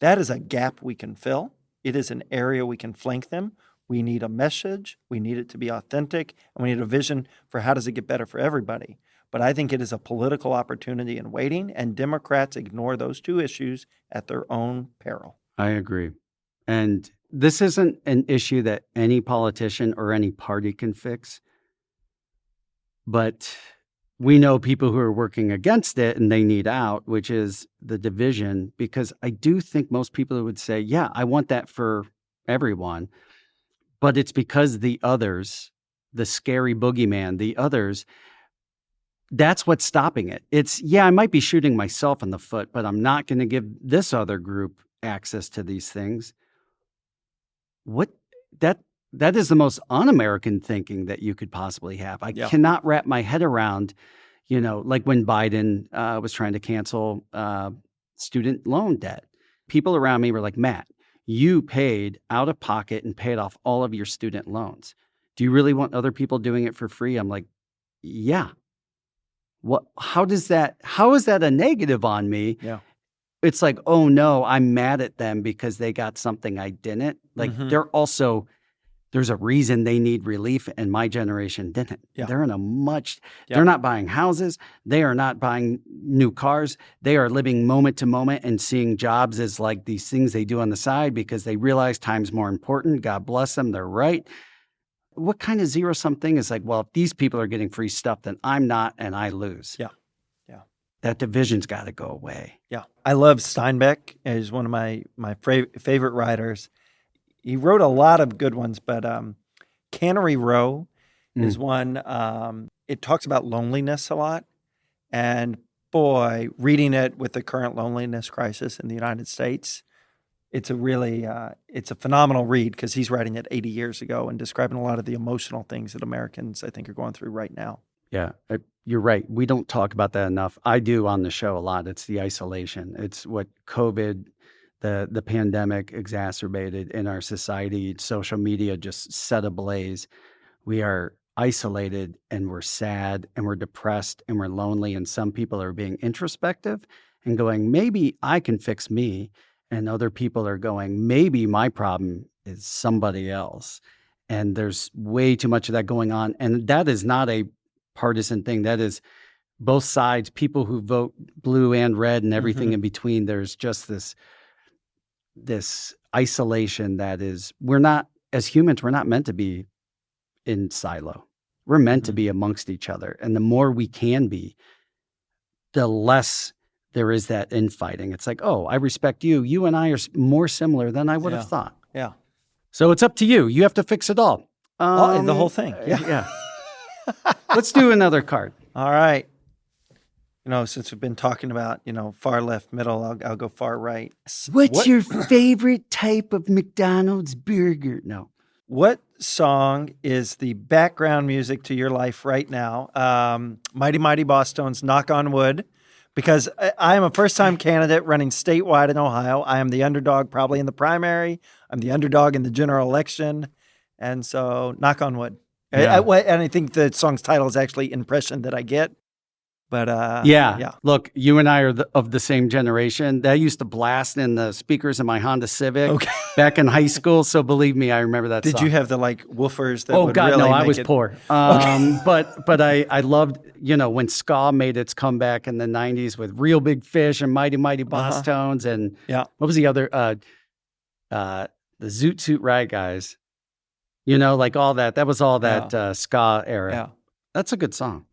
that is a gap we can fill. It is an area we can flank them. We need a message. We need it to be authentic. And we need a vision for how does it get better for everybody. But I think it is a political opportunity in waiting, and Democrats ignore those 2 issues at their own peril. I agree. And this isn't an issue that any politician or any party can fix. But we know people who are working against it and they need out, which is the division, because I do think most people would say, yeah, I want that for everyone. but it's because the others, the scary boogeyman, the others, that's what's stopping it. It's, yeah, I might be shooting myself in the foot, but I'm not going to give this other group access to these things. What that is the most un-American thinking that you could possibly have. I cannot wrap my head around, like when Biden was trying to cancel student loan debt. People around me were like, Matt, you paid out of pocket and paid off all of your student loans. Do you really want other people doing it for free? I'm like, yeah. How is that a negative on me? Yeah. It's like, oh no, I'm mad at them because they got something I didn't. Like there's a reason they need relief and my generation didn't. Yeah. They're they're not buying houses. They are not buying new cars. They are living moment to moment and seeing jobs as like these things they do on the side because they realize time's more important. God bless them. They're right. What kind of zero-sum thing is like, well, if these people are getting free stuff, then I'm not and I lose. Yeah. That division's got to go away. Yeah. I love Steinbeck. He's one of my favorite writers. He wrote a lot of good ones, but Cannery Row is one. It talks about loneliness a lot. And boy, reading it with the current loneliness crisis in the United States, it's a really, it's a phenomenal read because he's writing it 80 years ago and describing a lot of the emotional things that Americans, I think, are going through right now. Yeah, you're right. We don't talk about that enough. I do on the show a lot. It's the isolation. It's what COVID, the pandemic exacerbated in our society. Social media just set ablaze. We are isolated and we're sad and we're depressed and we're lonely. And some people are being introspective and going, maybe I can fix me. And other people are going, maybe my problem is somebody else. And there's way too much of that going on. And that is not a partisan thing. That is both sides, people who vote blue and red and everything in between. There's just this isolation that is, as humans, we're not meant to be in silo. We're meant to be amongst each other. And the more we can be, the less there is that infighting. It's like, oh, I respect you. You and I are more similar than I would have thought. Yeah. So it's up to you. You have to fix it all. The whole thing. Yeah. Let's do another card. All right. Since we've been talking about, far left, middle, I'll go far right. What's your favorite type of McDonald's burger? No. What song is the background music to your life right now? Mighty Mighty Bosstones, Knock on Wood. Because I am a first-time candidate running statewide in Ohio. I am the underdog probably in the primary. I'm the underdog in the general election. And so, knock on wood. Yeah. And I think the song's title is actually Impression That I Get. But yeah. Look, you and I are of the same generation. That used to blast in the speakers of my Honda Civic back in high school. So believe me, I remember that song. Did you have the woofers that would God, really no, I was poor. But I loved, when ska made its comeback in the 90s with Real Big Fish and Mighty Mighty Bosstones and what was the other, the Zoot Suit Ride Guys. Like all that. That was all that ska era. Yeah. That's a good song.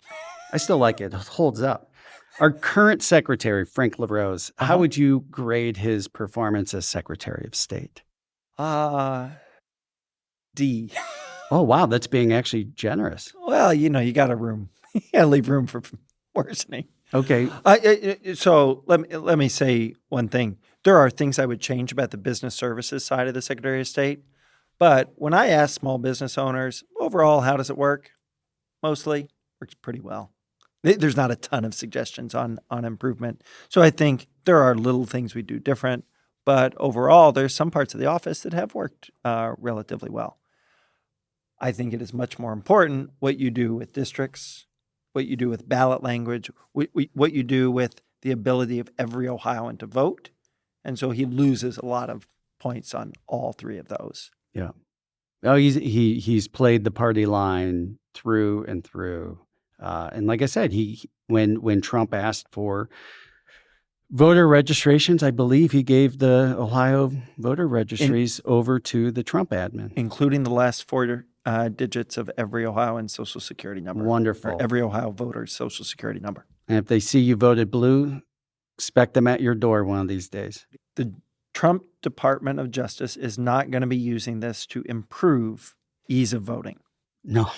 I still like it. It holds up. Our current secretary, Frank LaRose, how would you grade his performance as Secretary of State? D. Oh, wow. That's being actually generous. Well, you got you got to leave room for worsening. Okay. So let me say one thing. There are things I would change about the business services side of the Secretary of State. But when I ask small business owners, overall, how does it work? Mostly works pretty well. There's not a ton of suggestions on improvement. So I think there are little things we do different, but overall, there's some parts of the office that have worked relatively well. I think it is much more important what you do with districts, what you do with ballot language, what you do with the ability of every Ohioan to vote. And so he loses a lot of points on all three of those. Yeah. Oh, he's played the party line through and through. And like I said, when Trump asked for voter registrations, I believe he gave the Ohio voter registries over to the Trump admin, including the last four digits of every Ohioan Social Security number. Wonderful. Or every Ohio voter's Social Security number. And if they see you voted blue, expect them at your door one of these days. The Trump Department of Justice is not going to be using this to improve ease of voting. No.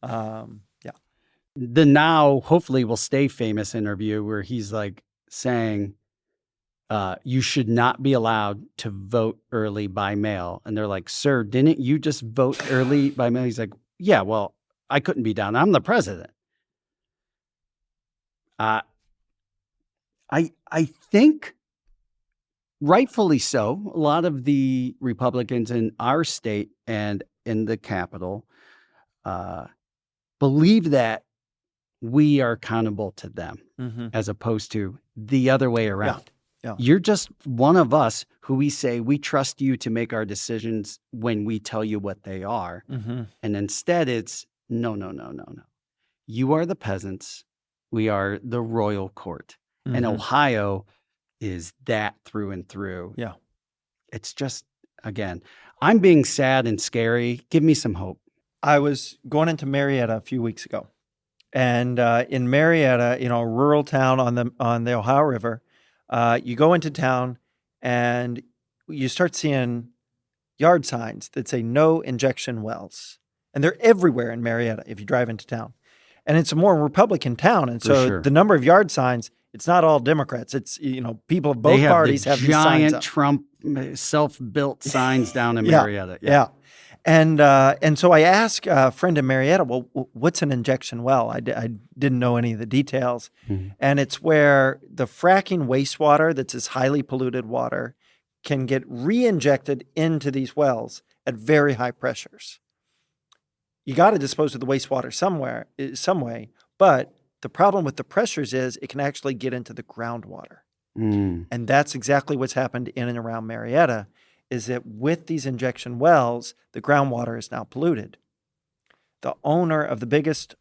Yeah. The now hopefully will stay famous interview where he's like saying, you should not be allowed to vote early by mail. And they're like, sir, didn't you just vote early by mail? He's like, yeah, well, I couldn't be down. I'm the president. I think rightfully so. A lot of the Republicans in our state and in the Capitol believe that we are accountable to them as opposed to the other way around. Yeah. You're just one of us who we say we trust you to make our decisions when we tell you what they are. And instead it's no. You are the peasants. We are the royal court. And Ohio is that through and through. Yeah. It's just, again, I'm being sad and scary. Give me some hope. I was going into Marietta a few weeks ago. And in Marietta, a rural town on the Ohio River, you go into town and you start seeing yard signs that say no injection wells. And they're everywhere in Marietta if you drive into town. And it's a more Republican town. And so the number of yard signs, it's not all Democrats. It's, people of both parties have these signs giant up. Trump self-built signs down in Marietta. Yeah. And so I asked a friend in Marietta, well, what's an injection well? I didn't know any of the details. And it's where the fracking wastewater that's this highly polluted water can get re-injected into these wells at very high pressures. You got to dispose of the wastewater some way, but the problem with the pressures is it can actually get into the groundwater. And that's exactly what's happened in and around Marietta, is that with these injection wells, the groundwater is now polluted. The owner of the biggest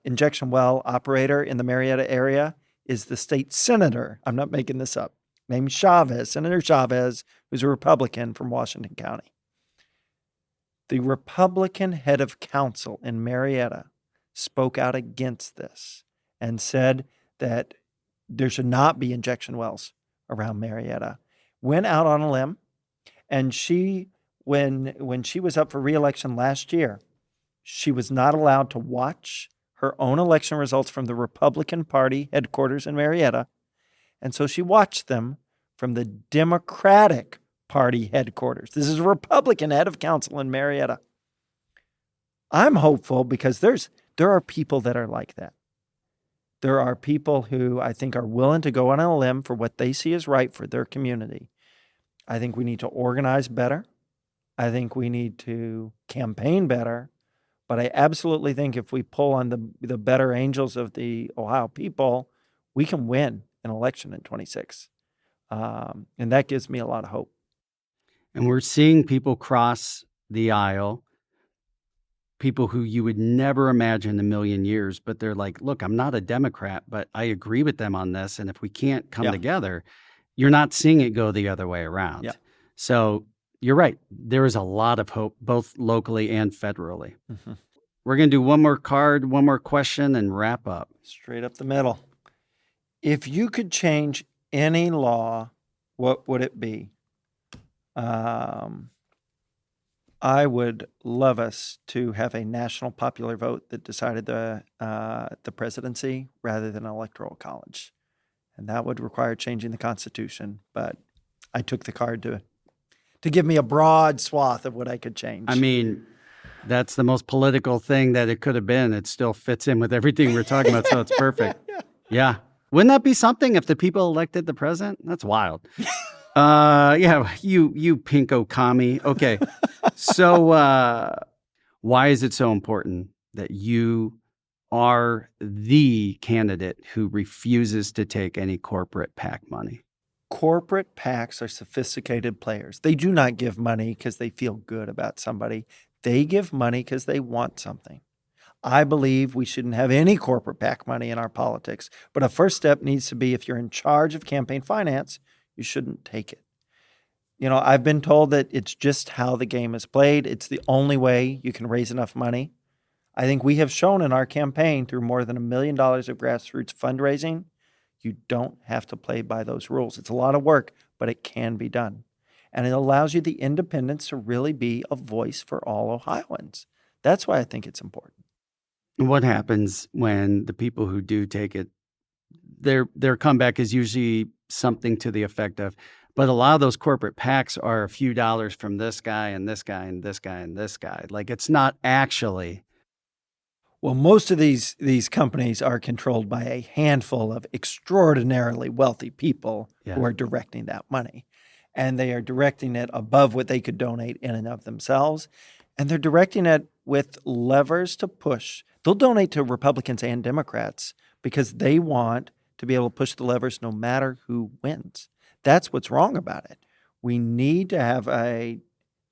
injection well operator in the Marietta area is the state senator, I'm not making this up, named Chavez, Senator Chavez, who's a Republican from Washington County. The Republican head of council in Marietta spoke out against this and said that there should not be injection wells around Marietta. Went out on a limb, and she, when she was up for re-election last year, she was not allowed to watch her own election results from the Republican Party headquarters in Marietta, and so she watched them from the Democratic Party headquarters. This is a Republican head of council in Marietta. I'm hopeful because there are people that are like that. There are people who I think are willing to go on a limb for what they see as right for their community. I think we need to organize better. I think we need to campaign better. But I absolutely think if we pull on the better angels of the Ohio people, we can win an election in 26. And that gives me a lot of hope. And we're seeing people cross the aisle, people who you would never imagine in a million years, but they're like, look, I'm not a Democrat, but I agree with them on this. And if we can't come together, you're not seeing it go the other way around. So you're right. There is a lot of hope, both locally and federally. We're going to do one more card, one more question, and wrap up. Straight up the middle. If you could change any law, what would it be? I would love us to have a national popular vote that decided the presidency rather than an electoral college. And that would require changing the Constitution. But I took the card to give me a broad swath of what I could change. I mean, that's the most political thing that it could have been. It still fits in with everything we're talking about, so it's perfect. Yeah. Wouldn't that be something if the people elected the president? That's wild. You pinko commie. Okay. So why is it so important that you are the candidate who refuses to take any corporate PAC money? Corporate PACs are sophisticated players. They do not give money because they feel good about somebody. They give money because they want something. I believe we shouldn't have any corporate PAC money in our politics, but a first step needs to be if you're in charge of campaign finance, you shouldn't take it. I've been told that it's just how the game is played. It's the only way you can raise enough money. I think we have shown in our campaign through more than $1 million of grassroots fundraising, You don't have to play by those rules. It's a lot of work, but it can be done. And it allows you the independence to really be a voice for all Ohioans. That's why I think it's important. And what happens when the people who do take it, their comeback is usually something to the effect of, but a lot of those corporate PACs are a few dollars from this guy and this guy and this guy and this guy. Like, it's not actually. Well, most of these companies are controlled by a handful of extraordinarily wealthy people who are directing that money. And they are directing it above what they could donate in and of themselves. And they're directing it with levers to push. They'll donate to Republicans and Democrats because they want to be able to push the levers no matter who wins. That's what's wrong about it. We need to have a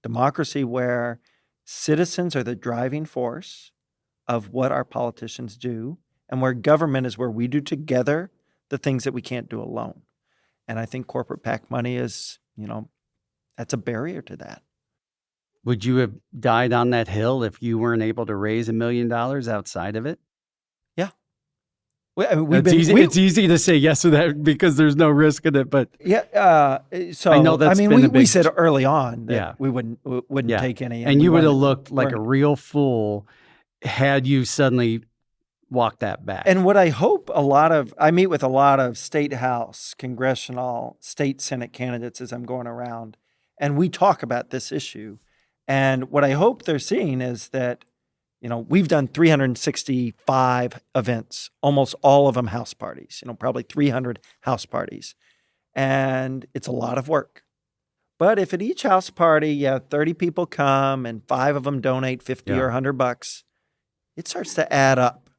democracy where citizens are the driving force of what our politicians do, and where government is where we do together the things that we can't do alone. And I think corporate PAC money is, that's a barrier to that. Would you have died on that hill if you weren't able to raise $1 million outside of it? Yeah. Well, I mean, it's easy to say yes to that because there's no risk in it, but so I know that's we said early on that we wouldn't take any, and you would have looked like a real fool had you suddenly walked that back. And what I hope I meet with a lot of state house, congressional, state Senate candidates as I'm going around, and we talk about this issue. And what I hope they're seeing is that, we've done 365 events, almost all of them house parties, probably 300 house parties. And it's a lot of work. But if at each house party, 30 people come and 5 of them donate 50 or $100, it starts to add up.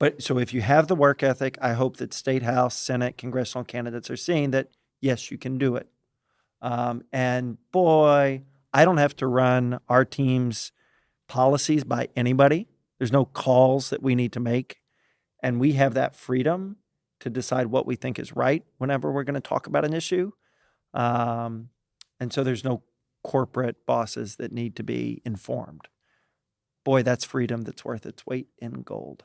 But so if you have the work ethic, I hope that state house, Senate, congressional candidates are seeing that, yes, you can do it. And boy, I don't have to run our team's policies by anybody. There's no calls that we need to make. And we have that freedom to decide what we think is right whenever we're going to talk about an issue. And so there's no corporate bosses that need to be informed. Boy, that's freedom that's worth its weight in gold.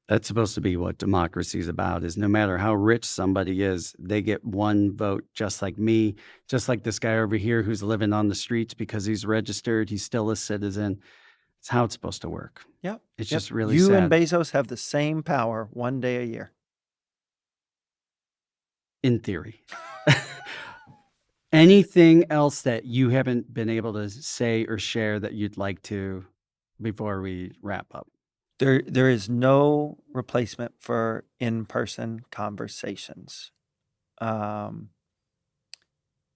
That's supposed to be what democracy is about, is no matter how rich somebody is, they get one vote, just like me, just like this guy over here who's living on the streets because he's registered. He's still a citizen. It's how it's supposed to work. Yep. It's just really sad. You sad. and Bezos have the same power one day a year. In theory. Anything else that you haven't been able to say or share that you'd like to before we wrap up? There is no replacement for in-person conversations.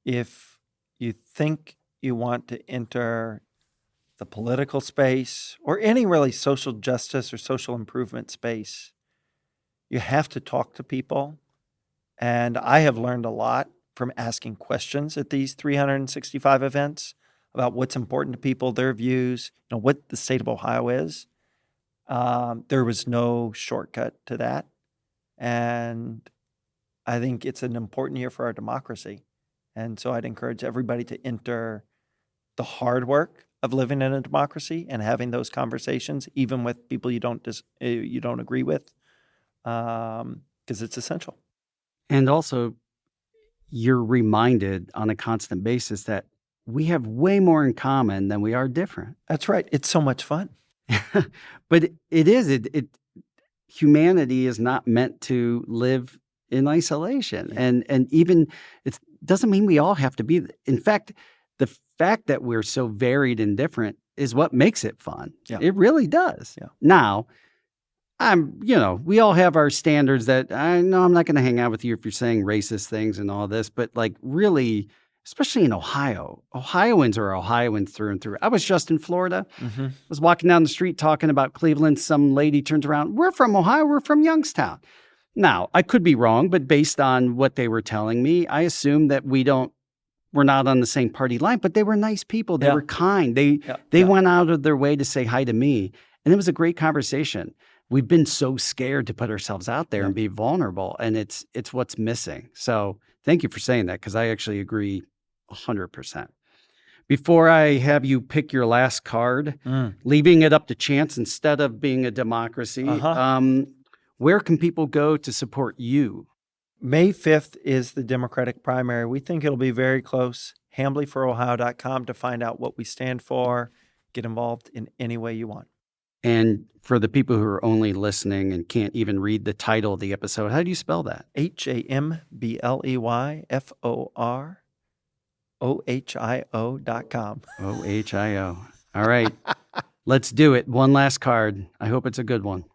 If you think you want to enter the political space or any really social justice or social improvement space, you have to talk to people. And I have learned a lot from asking questions at these 365 events about what's important to people, their views, what the state of Ohio is. There was no shortcut to that. And I think it's an important year for our democracy. And so I'd encourage everybody to enter the hard work of living in a democracy and having those conversations, even with people you don't agree with, because it's essential. And also, you're reminded on a constant basis that we have way more in common than we are different. That's right. It's so much fun. But it is. Humanity is not meant to live in isolation. Yeah. And even it doesn't mean we all have to be. In fact, the fact that we're so varied and different is what makes it fun. Yeah. It really does. Yeah. Now, we all have our standards that I know I'm not going to hang out with you if you're saying racist things and all this, but like really, especially in Ohio, Ohioans are Ohioans through and through. I was just in Florida. Mm-hmm. I was walking down the street talking about Cleveland. Some lady turns around, "We're from Ohio. We're from Youngstown." Now, I could be wrong, but based on what they were telling me, I assume that we're not on the same party line, but they were nice people. They were kind. They went out of their way to say hi to me. And it was a great conversation. We've been so scared to put ourselves out there and be vulnerable, and it's what's missing. So thank you for saying that, because I actually agree 100%. Before I have you pick your last card, leaving it up to chance instead of being a democracy, where can people go to support you? May 5th is the Democratic primary. We think it'll be very close. HambleyForOhio.com to find out what we stand for. Get involved in any way you want. And for the people who are only listening and can't even read the title of the episode, how do you spell that? HambleyForOhio.com. OHIO. All right. Let's do it. One last card. I hope it's a good one.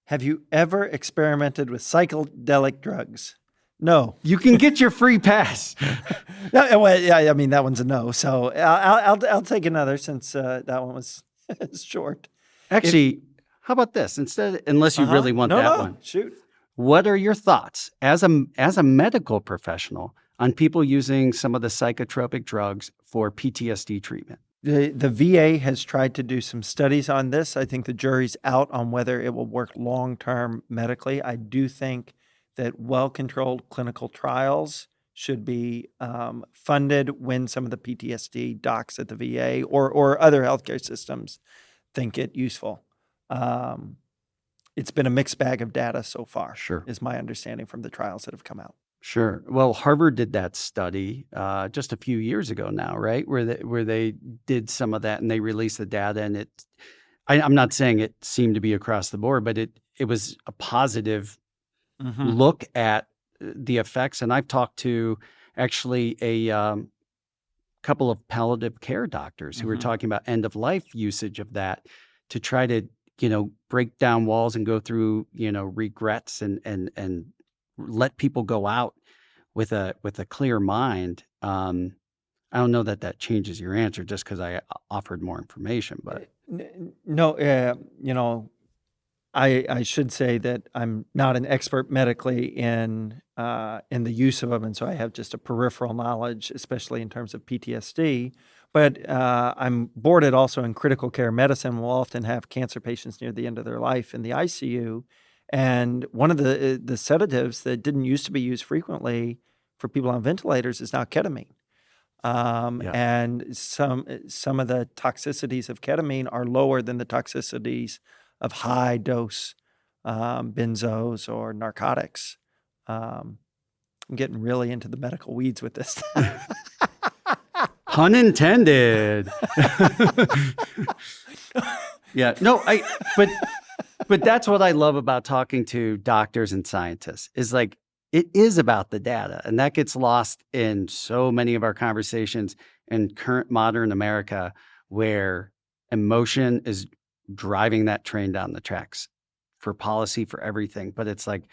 Have you ever experimented with psychedelic drugs? No. You can get your free pass. No, well, yeah, I mean, that one's a no. So I'll take another since that one was short. Actually, how about this? Instead, unless you really want that one. Shoot. What are your thoughts as a medical professional on people using some of the psychotropic drugs for PTSD treatment? The VA has tried to do some studies on this. I think the jury's out on whether it will work long-term medically. I do think that well-controlled clinical trials should be funded when some of the PTSD docs at the VA or other healthcare systems think it useful. It's been a mixed bag of data so far, is my understanding from the trials that have come out. Sure. Well, Harvard did that study just a few years ago now, right? Where they did some of that and they released the data. And I'm not saying it seemed to be across the board, but it was a positive look at the effects. And I've talked to actually a couple of palliative care doctors who were talking about end of life usage of that to try to, break down walls and go through, regrets and let people go out with a clear mind. I don't know that changes your answer just because I offered more information, but no, I should say that I'm not an expert medically in the use of them, and so I have just a peripheral knowledge, especially in terms of PTSD. But I'm boarded also in critical care medicine. We'll often have cancer patients near the end of their life in the ICU. And one of the sedatives that didn't used to be used frequently for people on ventilators is now ketamine. And some of the toxicities of ketamine are lower than the toxicities of high dose benzos or narcotics. I'm getting really into the medical weeds with this. Pun intended. Yeah. No, but that's what I love about talking to doctors and scientists is like, it is about the data. And that gets lost in so many of our conversations in current modern America where emotion is driving that train down the tracks for policy, for everything. But it's like,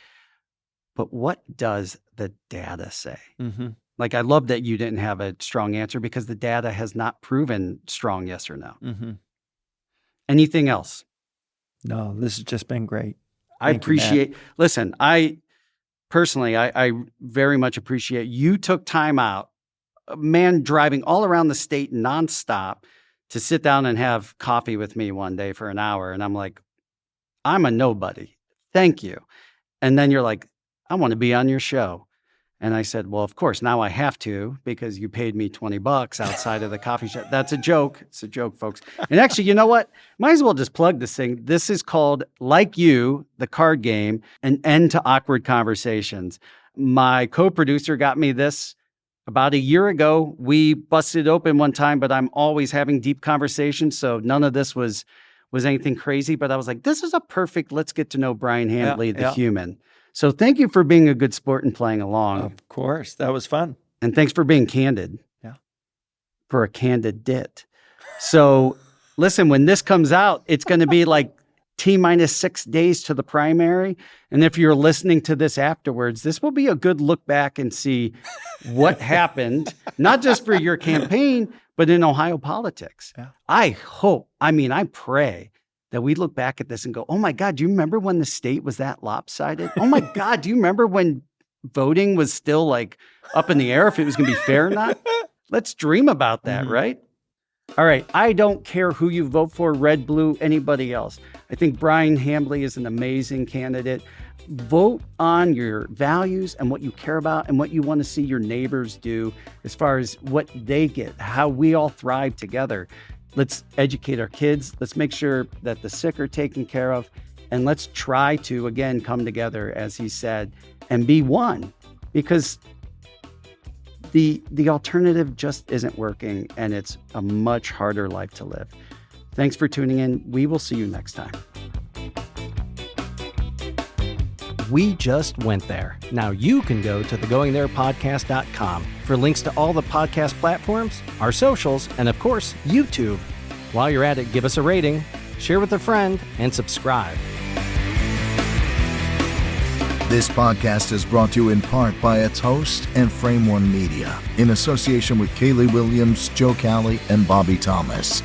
but what does the data say? Like, I love that you didn't have a strong answer because the data has not proven strong yes or no. Anything else? No, this has just been great. I appreciate, listen, I very much appreciate you took time out, a man driving all around the state nonstop to sit down and have coffee with me one day for an hour. And I'm like, I'm a nobody. Thank you. And then you're like, I want to be on your show. And I said, well, of course, now I have to because you paid me $20 outside of the coffee shop. That's a joke. It's a joke, folks. And actually, you know what? Might as well just plug this thing. This is called, Like You, the card game, An End to Awkward Conversations. My co-producer got me this about a year ago. We busted it open one time, but I'm always having deep conversations. So none of this was anything crazy. But I was like, this is a perfect, let's get to know Bryan Hambley, the human. So thank you for being a good sport and playing along. Of course. That was fun. And thanks for being candid. Yeah. For a candidate. So listen, when this comes out, it's going to be like T-minus 6 days to the primary. And if you're listening to this afterwards, this will be a good look back and see what happened, not just for your campaign, but in Ohio politics. Yeah. I pray that we look back at this and go, oh my God, do you remember when the state was that lopsided? Oh my God, do you remember when voting was still like up in the air if it was going to be fair or not? Let's dream about that, right? All right, I don't care who you vote for, red, blue, anybody else. I think Bryan Hambley is an amazing candidate. Vote on your values and what you care about and what you want to see your neighbors do as far as what they get, how we all thrive together. Let's educate our kids. Let's make sure that the sick are taken care of. And let's try to, again, come together, as he said, and be one. Because the alternative just isn't working, and it's a much harder life to live. Thanks for tuning in. We will see you next time. We just went there. Now you can go to thegoingtherepodcast.com for links to all the podcast platforms, our socials, and of course, YouTube. While you're at it, give us a rating, share with a friend, and subscribe. This podcast is brought to you in part by its host and Frame One Media, in association with Kaylee Williams, Joe Cowley, and Bobby Thomas.